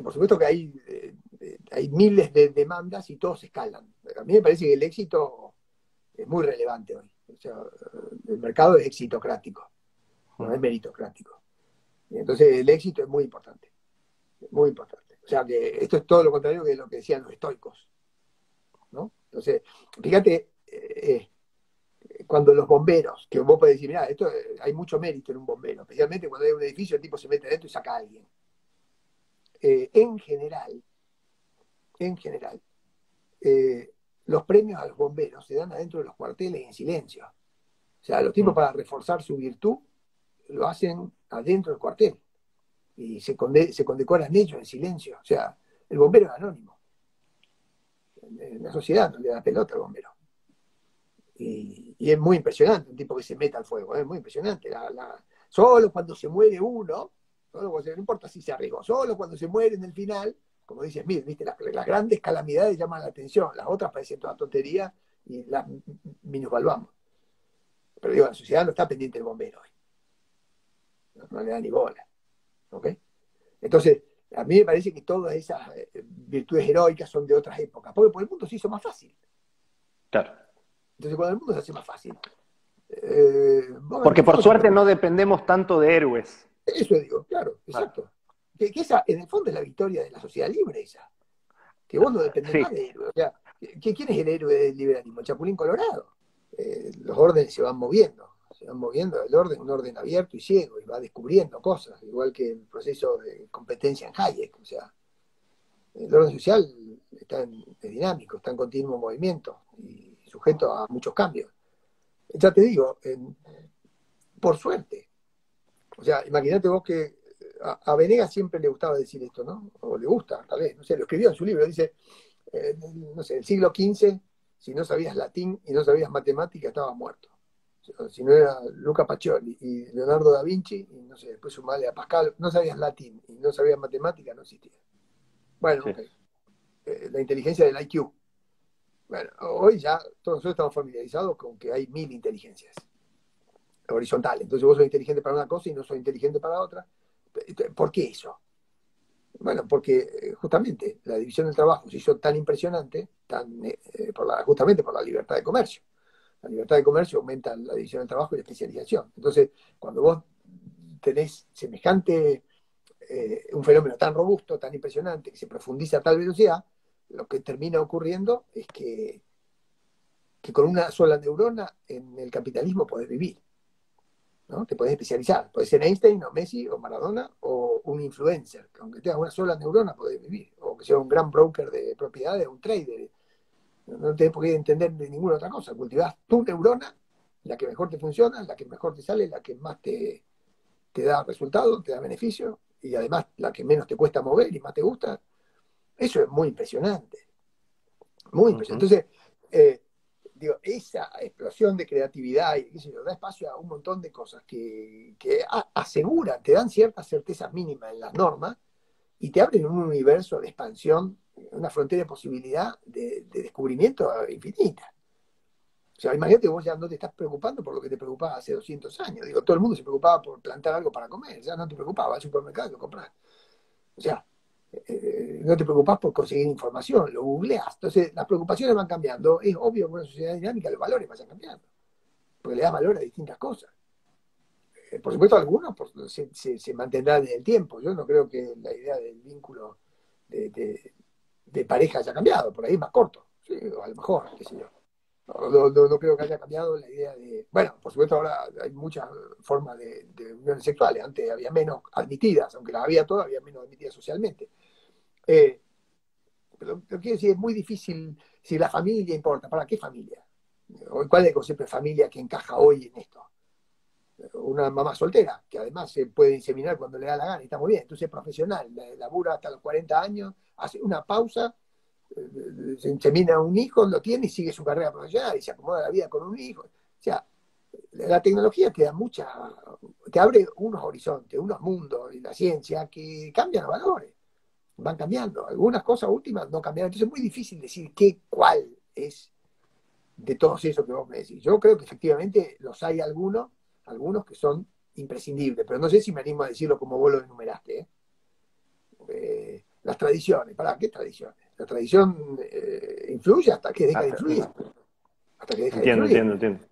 por supuesto que hay miles de demandas y todos escalan. Pero a mí me parece que el éxito es muy relevante hoy. O sea, el mercado es exitocrático, no es meritocrático. Y entonces el éxito es muy importante, muy importante. O sea que esto es todo lo contrario de lo que decían los estoicos, ¿no? Entonces, fíjate, cuando los bomberos, que vos podés decir, mira, esto hay mucho mérito en un bombero, especialmente cuando hay un edificio, el tipo se mete adentro y saca a alguien. En general, en general, eh, los premios a los bomberos se dan adentro de los cuarteles en silencio. O sea, los tipos para reforzar su virtud lo hacen adentro del cuartel y se condecoran ellos en silencio. O sea, el bombero es anónimo. La sociedad no le da pelota al bombero. Y es muy impresionante un tipo que se meta al fuego, es muy impresionante. Solo cuando se muere uno, no importa si se arriesgó, solo cuando se muere en el final, como dice Smith, ¿viste? Las grandes calamidades llaman la atención, las otras parecen toda tontería y las minusvaluamos. Pero digo, la sociedad no está pendiente del bombero hoy, no le da ni bola. ¿Okay? Entonces, a mí me parece que todas esas virtudes heroicas son de otras épocas, porque por el mundo se hizo más fácil. Claro. Entonces, cuando el mundo se hace más fácil, Porque por yo te suerte pregunto, no dependemos tanto de héroes. eso digo, claro, Claro, exacto. Que esa, en el fondo, es la victoria de la sociedad libre, esa. Que vos no dependés sí, más de héroe. O sea, ¿quién es el héroe del liberalismo? El Chapulín Colorado. Los órdenes se van moviendo, el orden es un orden abierto y ciego, y va descubriendo cosas, igual que el proceso de competencia en Hayek. O sea, el orden social es dinámico, está en continuo movimiento y sujeto a muchos cambios. Ya te digo, por suerte. O sea, imagínate vos que a Venegas siempre le gustaba decir esto, ¿no? O le gusta, tal vez, no sé, lo escribió en su libro, dice, no sé, el siglo XV, si no sabías latín y no sabías matemática, estabas muerto. Si no era Luca Pacioli y Leonardo da Vinci, y no sé, después sumarle a Pascal, no sabías latín y no sabías matemática, no existía. Bueno, sí. ok. La inteligencia del IQ. Bueno, hoy ya todos nosotros estamos familiarizados con que hay 1000 inteligencias horizontales. Entonces vos sos inteligente para una cosa y no sos inteligente para otra. ¿Por qué eso? Bueno, porque justamente la división del trabajo se hizo tan impresionante justamente por la libertad de comercio. La libertad de comercio aumenta la división del trabajo y la especialización. Entonces, cuando vos tenés semejante, un fenómeno tan robusto, tan impresionante, que se profundiza a tal velocidad, lo que termina ocurriendo es que con una sola neurona en el capitalismo podés vivir. ¿No? Te podés especializar. Podés ser Einstein o Messi o Maradona o un influencer. Que aunque tengas una sola neurona podés vivir. O que sea un gran broker de propiedades, un trader. No tenés por qué entender de ninguna otra cosa. Cultivás tu neurona, la que mejor te funciona, la que mejor te sale, la que más te da resultado, te da beneficio, y además la que menos te cuesta mover y más te gusta. Eso es muy impresionante. Muy Ujú. impresionante. Entonces, digo, esa explosión de creatividad y qué sé yo, da espacio a un montón de cosas que aseguran, te dan ciertas certezas mínimas en las normas y te abren un universo de expansión, una frontera de posibilidad de descubrimiento infinita. O sea, imagínate, vos ya no te estás preocupando por lo que te preocupaba hace 200 años. Digo, todo el mundo se preocupaba por plantar algo para comer, ya no te preocupaba, al supermercado lo compras. O sea, no te preocupás por conseguir información, lo googleás. Entonces, las preocupaciones van cambiando. Es obvio que en una sociedad dinámica los valores vayan cambiando, porque le das valor a distintas cosas. Por supuesto, algunos se mantendrán en el tiempo. Yo no creo que la idea del vínculo de pareja haya cambiado, por ahí es más corto, ¿sí? O a lo mejor, qué sé yo. No creo que haya cambiado la idea de... Bueno, por supuesto ahora hay muchas formas de uniones sexuales. Antes había menos admitidas, aunque las había todas, había menos admitidas socialmente. Pero quiero decir, es muy difícil si la familia importa. ¿Para qué familia? ¿Cuál es el concepto de familia que encaja hoy en esto? Una mamá soltera, que además se puede inseminar cuando le da la gana, y está muy bien. Entonces es profesional, labura hasta los 40 años, hace una pausa, se insemina un hijo, lo tiene y sigue su carrera profesional y se acomoda la vida con un hijo. O sea, la tecnología te abre unos horizontes, unos mundos y la ciencia que cambian los valores, van cambiando. Algunas cosas últimas no cambian. Entonces es muy difícil decir cuál es de todos esos que vos me decís. Yo creo que efectivamente los hay algunos que son imprescindibles, pero no sé si me animo a decirlo como vos lo enumeraste. Las tradiciones, ¿para qué tradiciones? La tradición influye hasta que deja de influir. Hasta que deja de influir. Entiendo.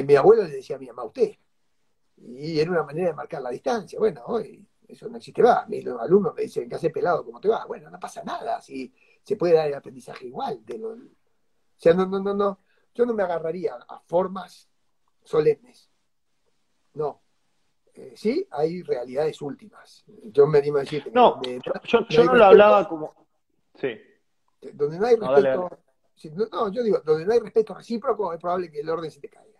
Mi abuelo le decía a mi mamá usted, y era una manera de marcar la distancia. Bueno, hoy eso no existe más. Los alumnos me dicen que hace pelado, ¿cómo te va? Bueno, no pasa nada, si se puede dar el aprendizaje igual. O sea, no, yo no me agarraría a formas solemnes. No. Sí, hay realidades últimas. Yo me animo a decir que No, donde yo hay no lo respeto, hablaba como... Sí, donde no hay no, dale, respeto, dale. yo digo, donde no hay respeto recíproco es probable que el orden se te caiga.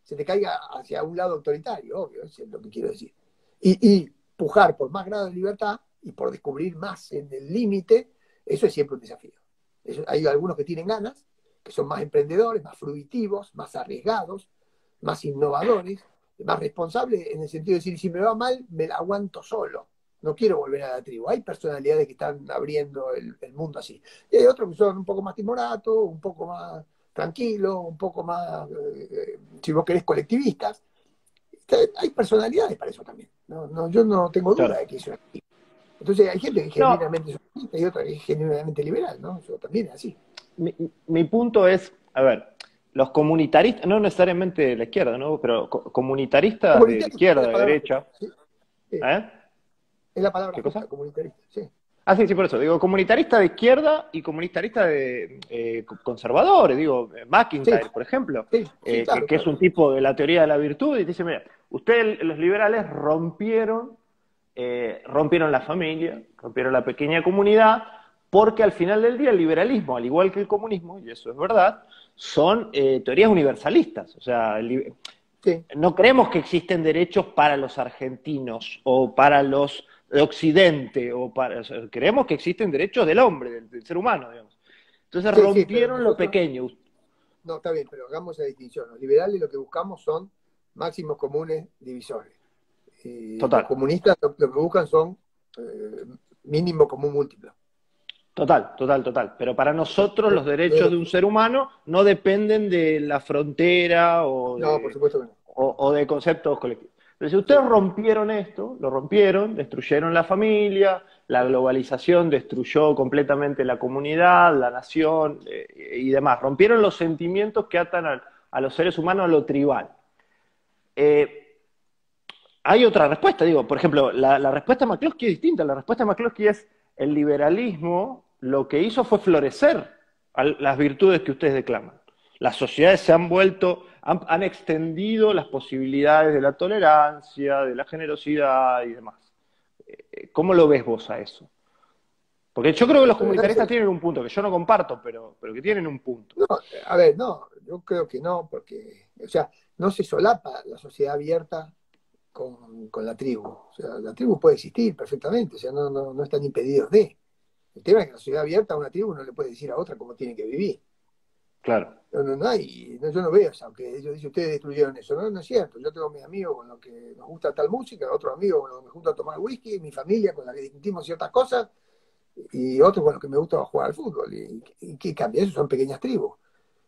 Se te caiga hacia un lado autoritario, obvio, eso es lo que quiero decir. Y pujar por más grado de libertad y por descubrir más en el límite, eso es siempre un desafío. Hay algunos que tienen ganas, que son más emprendedores, más fruitivos, más arriesgados, más innovadores, más responsables en el sentido de decir, si me va mal, me la aguanto solo. No quiero volver a la tribu. Hay personalidades que están abriendo el mundo así. Y hay otros que son un poco más timoratos, un poco más tranquilos, un poco más, si vos querés, colectivistas. Hay personalidades para eso también. Yo no tengo duda Claro. de que eso es así. Entonces hay gente que es No, genuinamente socialista y otra que es genuinamente liberal, ¿no? Eso también es así. mi punto es, a ver, los comunitaristas, no necesariamente de la izquierda, ¿no? Pero comunitaristas de Comunitarista es izquierda, la de palabra justa. derecha, ¿Sí? Sí, ¿eh? es la palabra ¿Qué cosa? justa, comunitarista. Sí, Ah, sí, por eso. Digo, comunitarista de izquierda y comunitarista de conservadores. Digo, sí, McIntyre, por ejemplo, sí, claro, que es claro. un tipo de la teoría de la virtud y dice, mira, ustedes, los liberales, rompieron la familia, rompieron la pequeña comunidad, porque al final del día el liberalismo, al igual que el comunismo, y eso es verdad, son teorías universalistas. O sea, Sí, no creemos que existen derechos para los argentinos o para los de Occidente, o sea, creemos que existen derechos del hombre, del ser humano, digamos. Entonces sí, pero rompieron lo nosotros, pequeño. no, está bien, pero hagamos esa distinción. Los liberales lo que buscamos son máximos comunes divisores. Y los Total, comunistas lo que buscan son eh, mínimo común múltiplo. total. Pero para nosotros los De derechos lo de un que- ser humano no dependen de la frontera No, por supuesto que no. o de conceptos colectivos. Entonces, si ustedes Sí, rompieron esto, lo rompieron, destruyeron la familia, la globalización destruyó completamente la comunidad, la nación y demás. Rompieron los sentimientos que atan a los seres humanos a lo tribal. Eh, Hay otra respuesta, digo, por ejemplo, la respuesta de McCloskey es distinta. La respuesta de McCloskey es el liberalismo lo que hizo fue florecer las virtudes que ustedes declaman. Las sociedades se han vuelto, han extendido las posibilidades de la tolerancia, de la generosidad y demás. ¿Cómo lo ves vos a eso? Porque yo creo que los comunitaristas tienen un punto que yo no comparto, pero que tienen un punto. no, a ver, no, yo creo que no, porque, o sea, no se solapa la sociedad abierta con la tribu. O sea, la tribu puede existir perfectamente, o sea, no están impedidos de. El tema es que en la sociedad abierta a una tribu no le puede decir a otra cómo tiene que vivir. Claro. Yo no veo eso, aunque ellos dicen, ustedes destruyeron eso. No, no es cierto. Yo tengo mis amigos con los que nos gusta tal música, otros amigos con los que me gusta tomar whisky, mi familia con la que discutimos ciertas cosas, y otros con los que me gusta jugar al fútbol. ¿Y qué cambia? Eso son pequeñas tribus.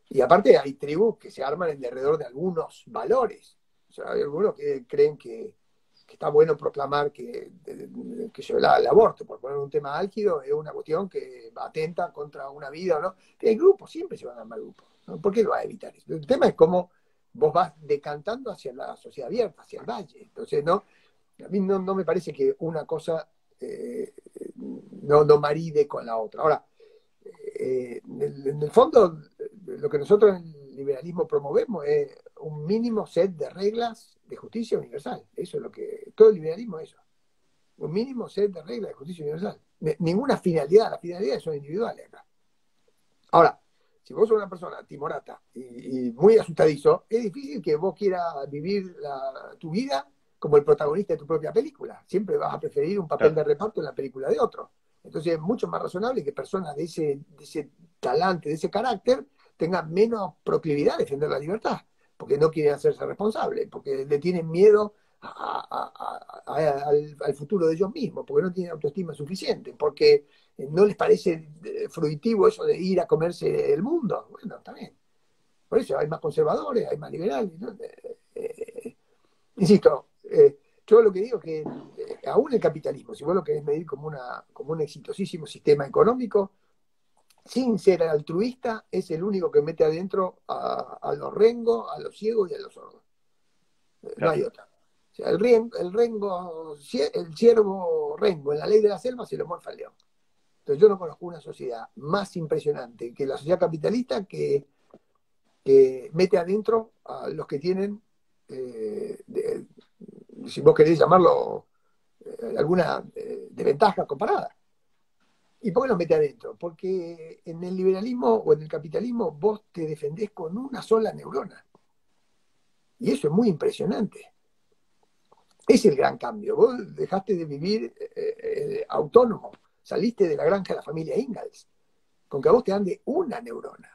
Y aparte hay tribus que se arman alrededor de algunos valores. O sea, hay algunos que creen que está bueno proclamar que el aborto, por poner un tema álgido, es una cuestión que atenta contra una vida o no. Que hay grupos, siempre se van a armar grupos, ¿no? ¿Por qué lo va a evitar? El tema es cómo vos vas decantando hacia la sociedad abierta, hacia el valle. Entonces, no, a mí no me parece que una cosa no maride con la otra. Ahora, en el fondo, lo que nosotros en el liberalismo promovemos es un mínimo set de reglas de justicia universal. Eso es lo que todo el liberalismo es eso. Un mínimo set de reglas de justicia universal. Ninguna finalidad, las finalidades son individuales acá. Ahora, si vos sos una persona timorata y muy asustadizo, es difícil que vos quieras vivir tu vida como el protagonista de tu propia película. Siempre vas a preferir un papel de reparto en la película de otro. Entonces es mucho más razonable que personas de ese talante, de ese carácter, tengan menos proclividad a defender la libertad, porque no quieren hacerse responsables, porque le tienen miedo al futuro de ellos mismos, porque no tienen autoestima suficiente, porque no les parece fruitivo eso de ir a comerse el mundo. Bueno, también. Por eso hay más conservadores, hay más liberales, ¿no? Insisto, yo lo que digo es que aún el capitalismo, si vos lo querés medir como un exitosísimo sistema económico, sin ser altruista, es el único que mete adentro a los rengos, a los ciegos y a los sordos. Claro. No hay otra. O sea, el ciervo rengo en la ley de la selva se lo morfa el león. Entonces yo no conozco una sociedad más impresionante que la sociedad capitalista que mete adentro a los que tienen, si vos querés llamarlo, alguna desventaja comparada. ¿Y por qué los mete adentro? Porque en el liberalismo o en el capitalismo vos te defendés con una sola neurona. Y eso es muy impresionante. Es el gran cambio. Vos dejaste de vivir autónomo. Saliste de la granja de la familia Ingalls. Con que a vos te ande una neurona.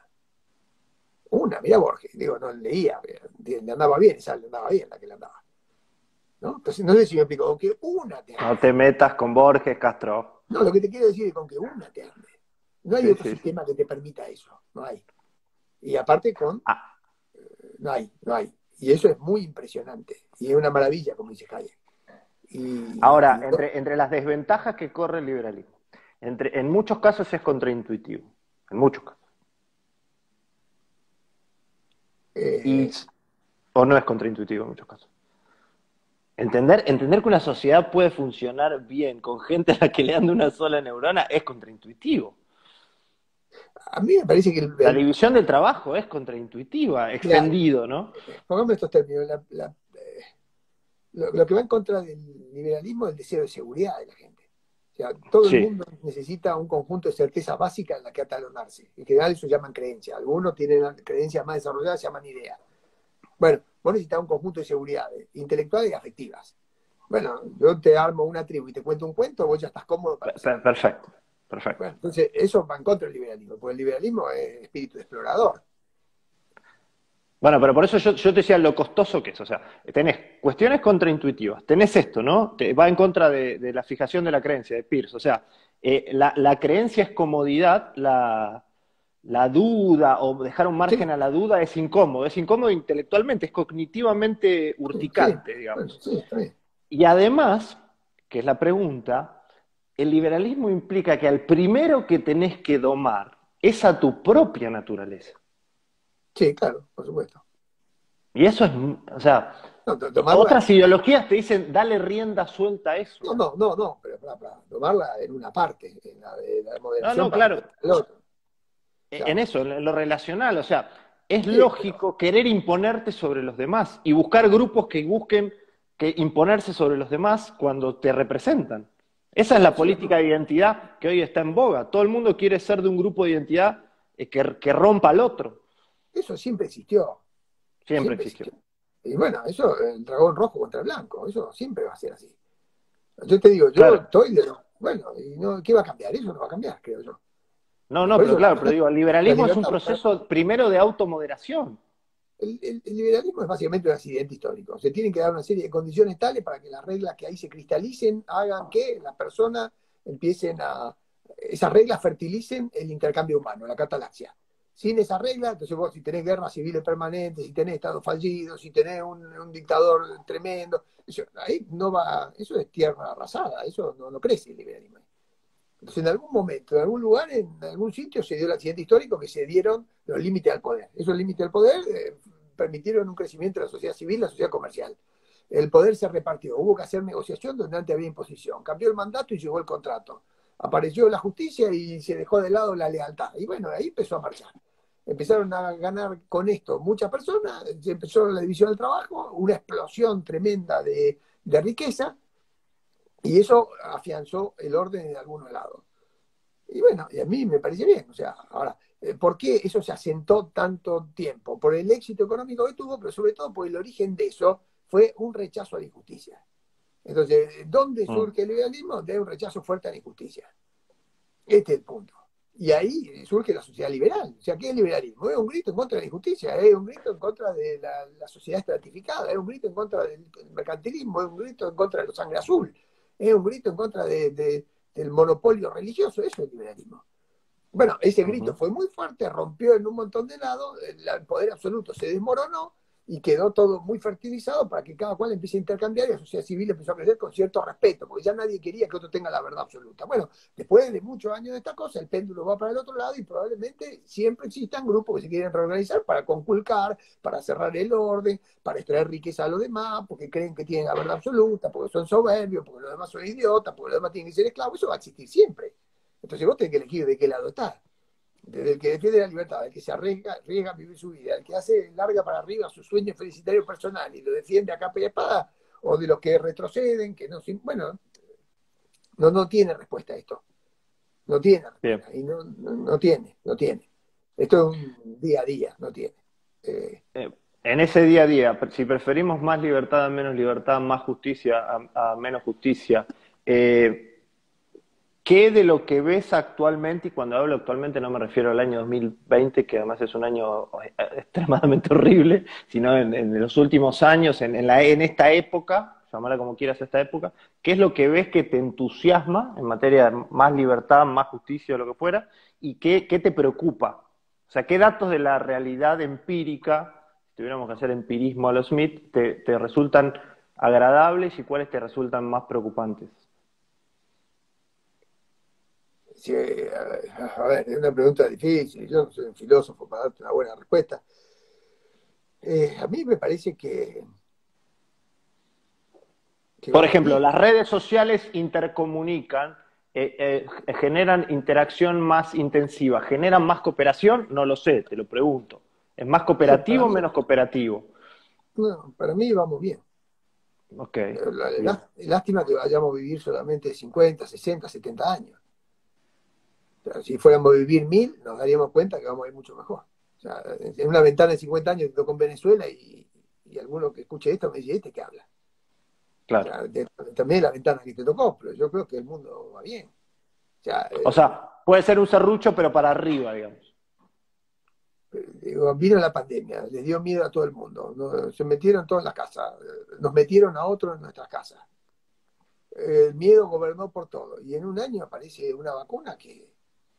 Una, mira Borges. Digo, no leía. Le andaba bien, esa le andaba bien la que le andaba. ¿No? Entonces, no sé si me explico. Con que una te ande. No te metas con Borges, Castro. No, lo que te quiero decir es con que una te ande. No hay otro sistema que te permita eso. No hay. Y aparte no hay. Y eso es muy impresionante. Y es una maravilla, como dice Hayek. Ahora, entre las desventajas que corre el liberalismo, en muchos casos es contraintuitivo. En muchos casos. O no es contraintuitivo en muchos casos. Entender que una sociedad puede funcionar bien con gente a la que le anda una sola neurona es contraintuitivo. A mí me parece que la división del trabajo es contraintuitiva, extendido, ¿no? Pongamos estos términos. Lo que va en contra del liberalismo es el deseo de seguridad de la gente. O sea, todo el mundo necesita un conjunto de certezas básicas en las que atalonarse. En general eso llaman creencias. Algunos tienen creencias más desarrolladas, se llaman ideas. Bueno, vos necesitas un conjunto de seguridades intelectuales y afectivas. Bueno, yo te armo una tribu y te cuento un cuento, vos ya estás cómodo para eso. Perfecto. Bueno, entonces, eso va en contra del liberalismo, porque el liberalismo es espíritu explorador. Bueno, pero por eso yo te decía lo costoso que es. O sea, tenés cuestiones contraintuitivas, tenés esto, ¿no? Va en contra de la fijación de la creencia, de Peirce. O sea, la creencia es comodidad, la duda o dejar un margen a la duda es incómodo intelectualmente, es cognitivamente urticante, digamos. Sí, está bien. Y además, que es la pregunta, el liberalismo implica que al primero que tenés que domar es a tu propia naturaleza. Sí, claro, por supuesto. Y eso es, o sea, otras ideologías te dicen, dale rienda suelta a eso. No, pero para tomarla en una parte, en la de la moderación. No, claro. En eso, en lo relacional, o sea, es lógico querer imponerte sobre los demás y buscar grupos que busquen que imponerse sobre los demás cuando te representan. Esa es la política de identidad que hoy está en boga. Todo el mundo quiere ser de un grupo de identidad que rompa al otro. Eso siempre existió. Siempre existió. Y bueno, eso, el dragón rojo contra el blanco, eso siempre va a ser así. Yo te digo, yo estoy de... Bueno, ¿qué va a cambiar? Eso no va a cambiar, creo yo. No, no, Por pero eso claro, pero digo, el la liberalismo es un libertad, proceso primero de automoderación. el liberalismo es básicamente un accidente histórico. Se tienen que dar una serie de condiciones tales para que las reglas que ahí se cristalicen hagan que las personas empiecen a... Esas reglas fertilicen el intercambio humano, la catalaxia. Sin esas reglas, entonces vos si tenés guerras civiles permanentes, si tenés estados fallidos, si tenés un dictador tremendo, eso, ahí no va, eso es tierra arrasada, eso no crece el liberalismo. Entonces, en algún momento, en algún lugar, en algún sitio, se dio el accidente histórico que se dieron los límites al poder. Esos límites al poder permitieron un crecimiento de la sociedad civil, la sociedad comercial. El poder se repartió, hubo que hacer negociación donde antes había imposición. Cambió el mandato y llegó el contrato. Apareció la justicia y se dejó de lado la lealtad. Y bueno, ahí empezó a marchar. Empezaron a ganar con esto muchas personas, se empezó la división del trabajo, una explosión tremenda de riqueza, y eso afianzó el orden en algunos lados. Y bueno, y a mí me parece bien. O sea, ahora, ¿por qué eso se asentó tanto tiempo? Por el éxito económico que tuvo, pero sobre todo por el origen de eso fue un rechazo a la injusticia. Entonces, ¿dónde Mm. surge el liberalismo? De un rechazo fuerte a la injusticia. Este es el punto. Y ahí surge la sociedad liberal. O sea, ¿qué es el liberalismo? Es un grito en contra de la injusticia, es un grito en contra de la sociedad estratificada, es un grito en contra del mercantilismo, es un grito en contra de los sangre azul, es un grito en contra del monopolio religioso. Eso es el liberalismo. Bueno, ese grito Ujú. fue muy fuerte, rompió en un montón de lados, el poder absoluto se desmoronó y quedó todo muy fertilizado para que cada cual empiece a intercambiar y la sociedad civil empezó a crecer con cierto respeto, porque ya nadie quería que otro tenga la verdad absoluta. Bueno, después de muchos años de esta cosa, el péndulo va para el otro lado y probablemente siempre existan grupos que se quieren reorganizar para conculcar, para cerrar el orden, para extraer riqueza a los demás, porque creen que tienen la verdad absoluta, porque son soberbios, porque los demás son idiotas, porque los demás tienen que ser esclavos. Eso va a existir siempre. Entonces vos tenés que elegir de qué lado estás. Desde el que defiende la libertad, el que se arriesga a vivir su vida, el que hace larga para arriba su sueño felicitario personal y lo defiende a capa y espada, o de los que retroceden, que no, bueno, no tiene respuesta a esto. No tiene Bien. respuesta. Y no tiene. Esto es un día a día, no tiene. Eh, Eh, en ese día a día, si preferimos más libertad a menos libertad, más justicia a menos justicia, eh, ¿qué de lo que ves actualmente, y cuando hablo actualmente no me refiero al año 2020, que además es un año extremadamente horrible, sino en los últimos años, en esta época, llamarla como quieras esta época, ¿qué es lo que ves que te entusiasma en materia de más libertad, más justicia o lo que fuera, y qué te preocupa? O sea, ¿qué datos de la realidad empírica, si tuviéramos que hacer empirismo a los Smith, te resultan agradables y cuáles te resultan más preocupantes? sí, a ver, es una pregunta difícil. Yo no soy un filósofo para darte una buena respuesta. A mí me parece que Por vamos ejemplo, bien. las redes sociales intercomunican, generan interacción más intensiva, generan más cooperación, no lo sé, te lo pregunto. ¿Es más Para cooperativo o mí, menos cooperativo? no, para mí vamos bien. Ok, bien. Lástima que vayamos a vivir solamente 50, 60, 70 años. O sea, si fuéramos a vivir 1000, nos daríamos cuenta que vamos a ir mucho mejor. O sea, en una ventana de 50 años que tocó en Venezuela y alguno que escuche esto me dice, ¿este qué habla? O Claro. sea, también la ventana que te tocó, pero yo creo que el mundo va bien. O sea, O sea, puede ser un serrucho, pero para arriba, digamos. digo, vino la pandemia, les dio miedo a todo el mundo, se metieron todos en las casas, nos metieron a otros en nuestras casas. El miedo gobernó por todo y en un año aparece una vacuna que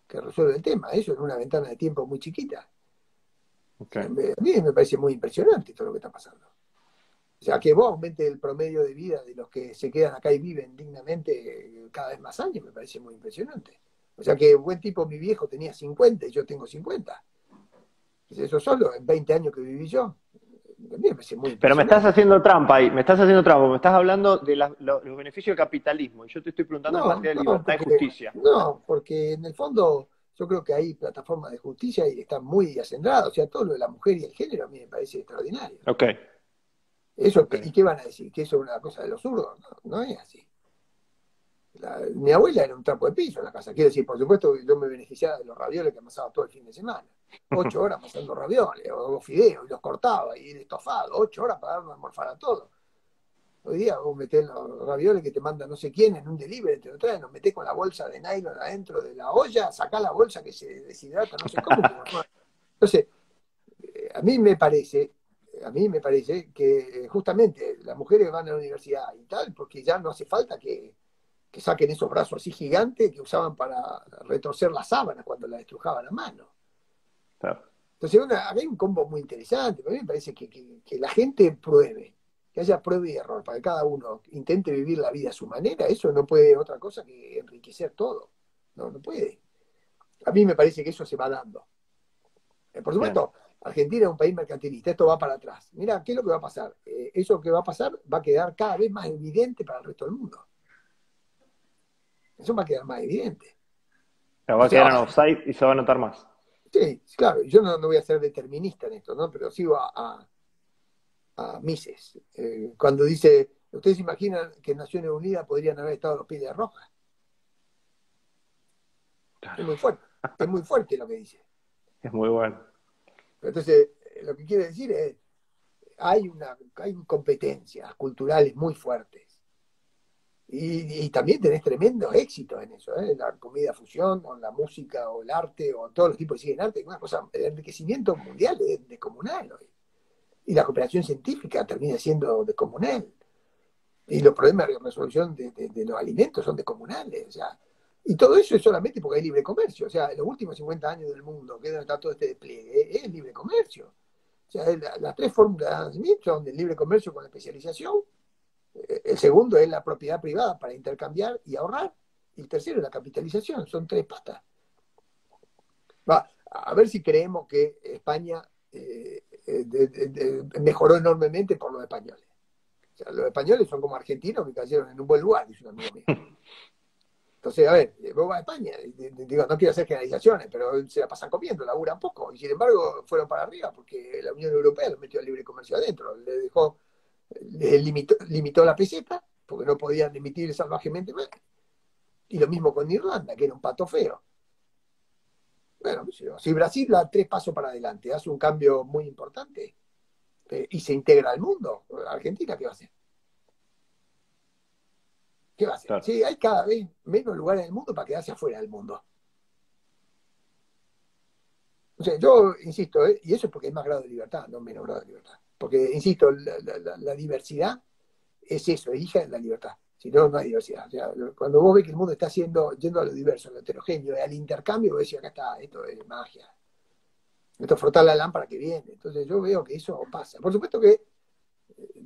resuelve el tema, eso en una ventana de tiempo muy chiquita. O Ok. sea, a mí me parece muy impresionante todo lo que está pasando. O sea, que vos aumente el promedio de vida de los que se quedan acá y viven dignamente cada vez más años, me parece muy impresionante. O sea, que buen tipo, mi viejo tenía 50 y yo tengo 50. Eso solo en 20 años que viví yo. A mí me parece muy Pero me estás impresionante. haciendo trampa ahí, me estás haciendo trampa, me estás hablando de los beneficios del capitalismo, y yo te estoy preguntando en materia de libertad y justicia. Porque en el fondo yo creo que hay plataformas de justicia y están muy acendradas. O sea, todo lo de la mujer y el género a mí me parece extraordinario. Ok, Eso, ok. ¿y qué van a decir? ¿Que eso es una cosa de los zurdos? No es así. Mi abuela era un trapo de piso en la casa. Quiero decir, por supuesto que yo me beneficiaba de los ravioles que amasaba todo el fin de semana. 8 horas amasando ravioles o fideos y los cortaba y el estofado. 8 horas para darme a almorzar a todos. Hoy día vos metés los ravioles que te manda no sé quién en un delivery, te lo traen, los metés con la bolsa de nylon adentro de la olla, sacás la bolsa que se deshidrata, no sé cómo. Entonces, a mí me parece que justamente las mujeres van a la universidad y tal, porque ya no hace falta que saquen esos brazos así gigantes que usaban para retorcer las sábanas cuando las estrujaban a mano. Claro. Entonces, hay un combo muy interesante. A mí me parece que la gente pruebe, que haya prueba y error, para que cada uno intente vivir la vida a su manera. Eso no puede otra cosa que enriquecer todo. No, no puede. A mí me parece que eso se va dando. Por Bien. supuesto, Argentina es un país mercantilista, esto va para atrás. Mira, ¿qué es lo que va a pasar? Eso que va a pasar va a quedar cada vez más evidente para el resto del mundo. Eso va a quedar más evidente. Pero va a Entonces, quedar en ahora, offside y se va a notar más. sí, claro, yo no voy a ser determinista en esto, ¿no? Pero sigo a Mises. Cuando dice, ¿ustedes se imaginan que en Naciones Unidas podrían haber estado los pieles rojas? Claro. Es muy fuerte lo que dice. Es muy bueno. Entonces, lo que quiere decir es, hay competencias culturales muy fuertes. Y también tenés tremendos éxitos en eso, ¿eh? La comida fusión, o la música, o el arte, o todos los tipos que siguen arte, una cosa, el enriquecimiento mundial es descomunal hoy. Y la cooperación científica termina siendo descomunal. Y los problemas de resolución de los alimentos son descomunales. O sea, y todo eso es solamente porque hay libre comercio. O sea, en los últimos 50 años del mundo, que es donde está todo este despliegue, es libre comercio. O sea, las tres fórmulas de Adam Smith son del libre comercio con la especialización. El segundo es la propiedad privada para intercambiar y ahorrar. Y el tercero es la capitalización. Son tres patas. A ver si creemos que España mejoró enormemente por los españoles. O sea, los españoles son como argentinos que cayeron en un buen lugar, dice un amigo mío. Entonces, a ver, vos vas a España, digo, no quiero hacer generalizaciones, pero se la pasan comiendo, laburan poco, y sin embargo fueron para arriba porque la Unión Europea los metió al libre comercio adentro, limitó la peseta, porque no podían emitir salvajemente más, y lo mismo con Irlanda, que era un pato feo. Bueno, si Brasil da 3 pasos para adelante, hace un cambio muy importante y se integra al mundo, Argentina, ¿qué va a hacer? ¿Qué va a hacer? Claro. Sí, hay cada vez menos lugares en el mundo para quedarse afuera del mundo. O sea, yo insisto, y eso es porque hay más grado de libertad, no menos grado de libertad. Porque, insisto, la diversidad es eso, es hija de la libertad. Si no, no hay diversidad. O sea, cuando vos ves que el mundo está yendo a lo diverso, a lo heterogéneo, al intercambio, vos decís, acá está, esto es magia. Esto es frotar la lámpara que viene. Entonces yo veo que eso pasa. Por supuesto que,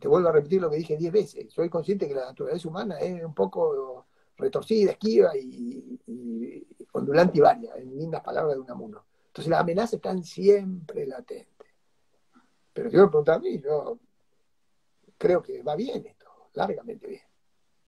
te vuelvo a repetir lo que dije 10 veces, soy consciente que la naturaleza humana es un poco retorcida, esquiva y ondulante y varia, en lindas palabras de Unamuno. Entonces las amenazas están siempre latentes. Pero si me preguntas a mí, yo creo que va bien esto, largamente bien.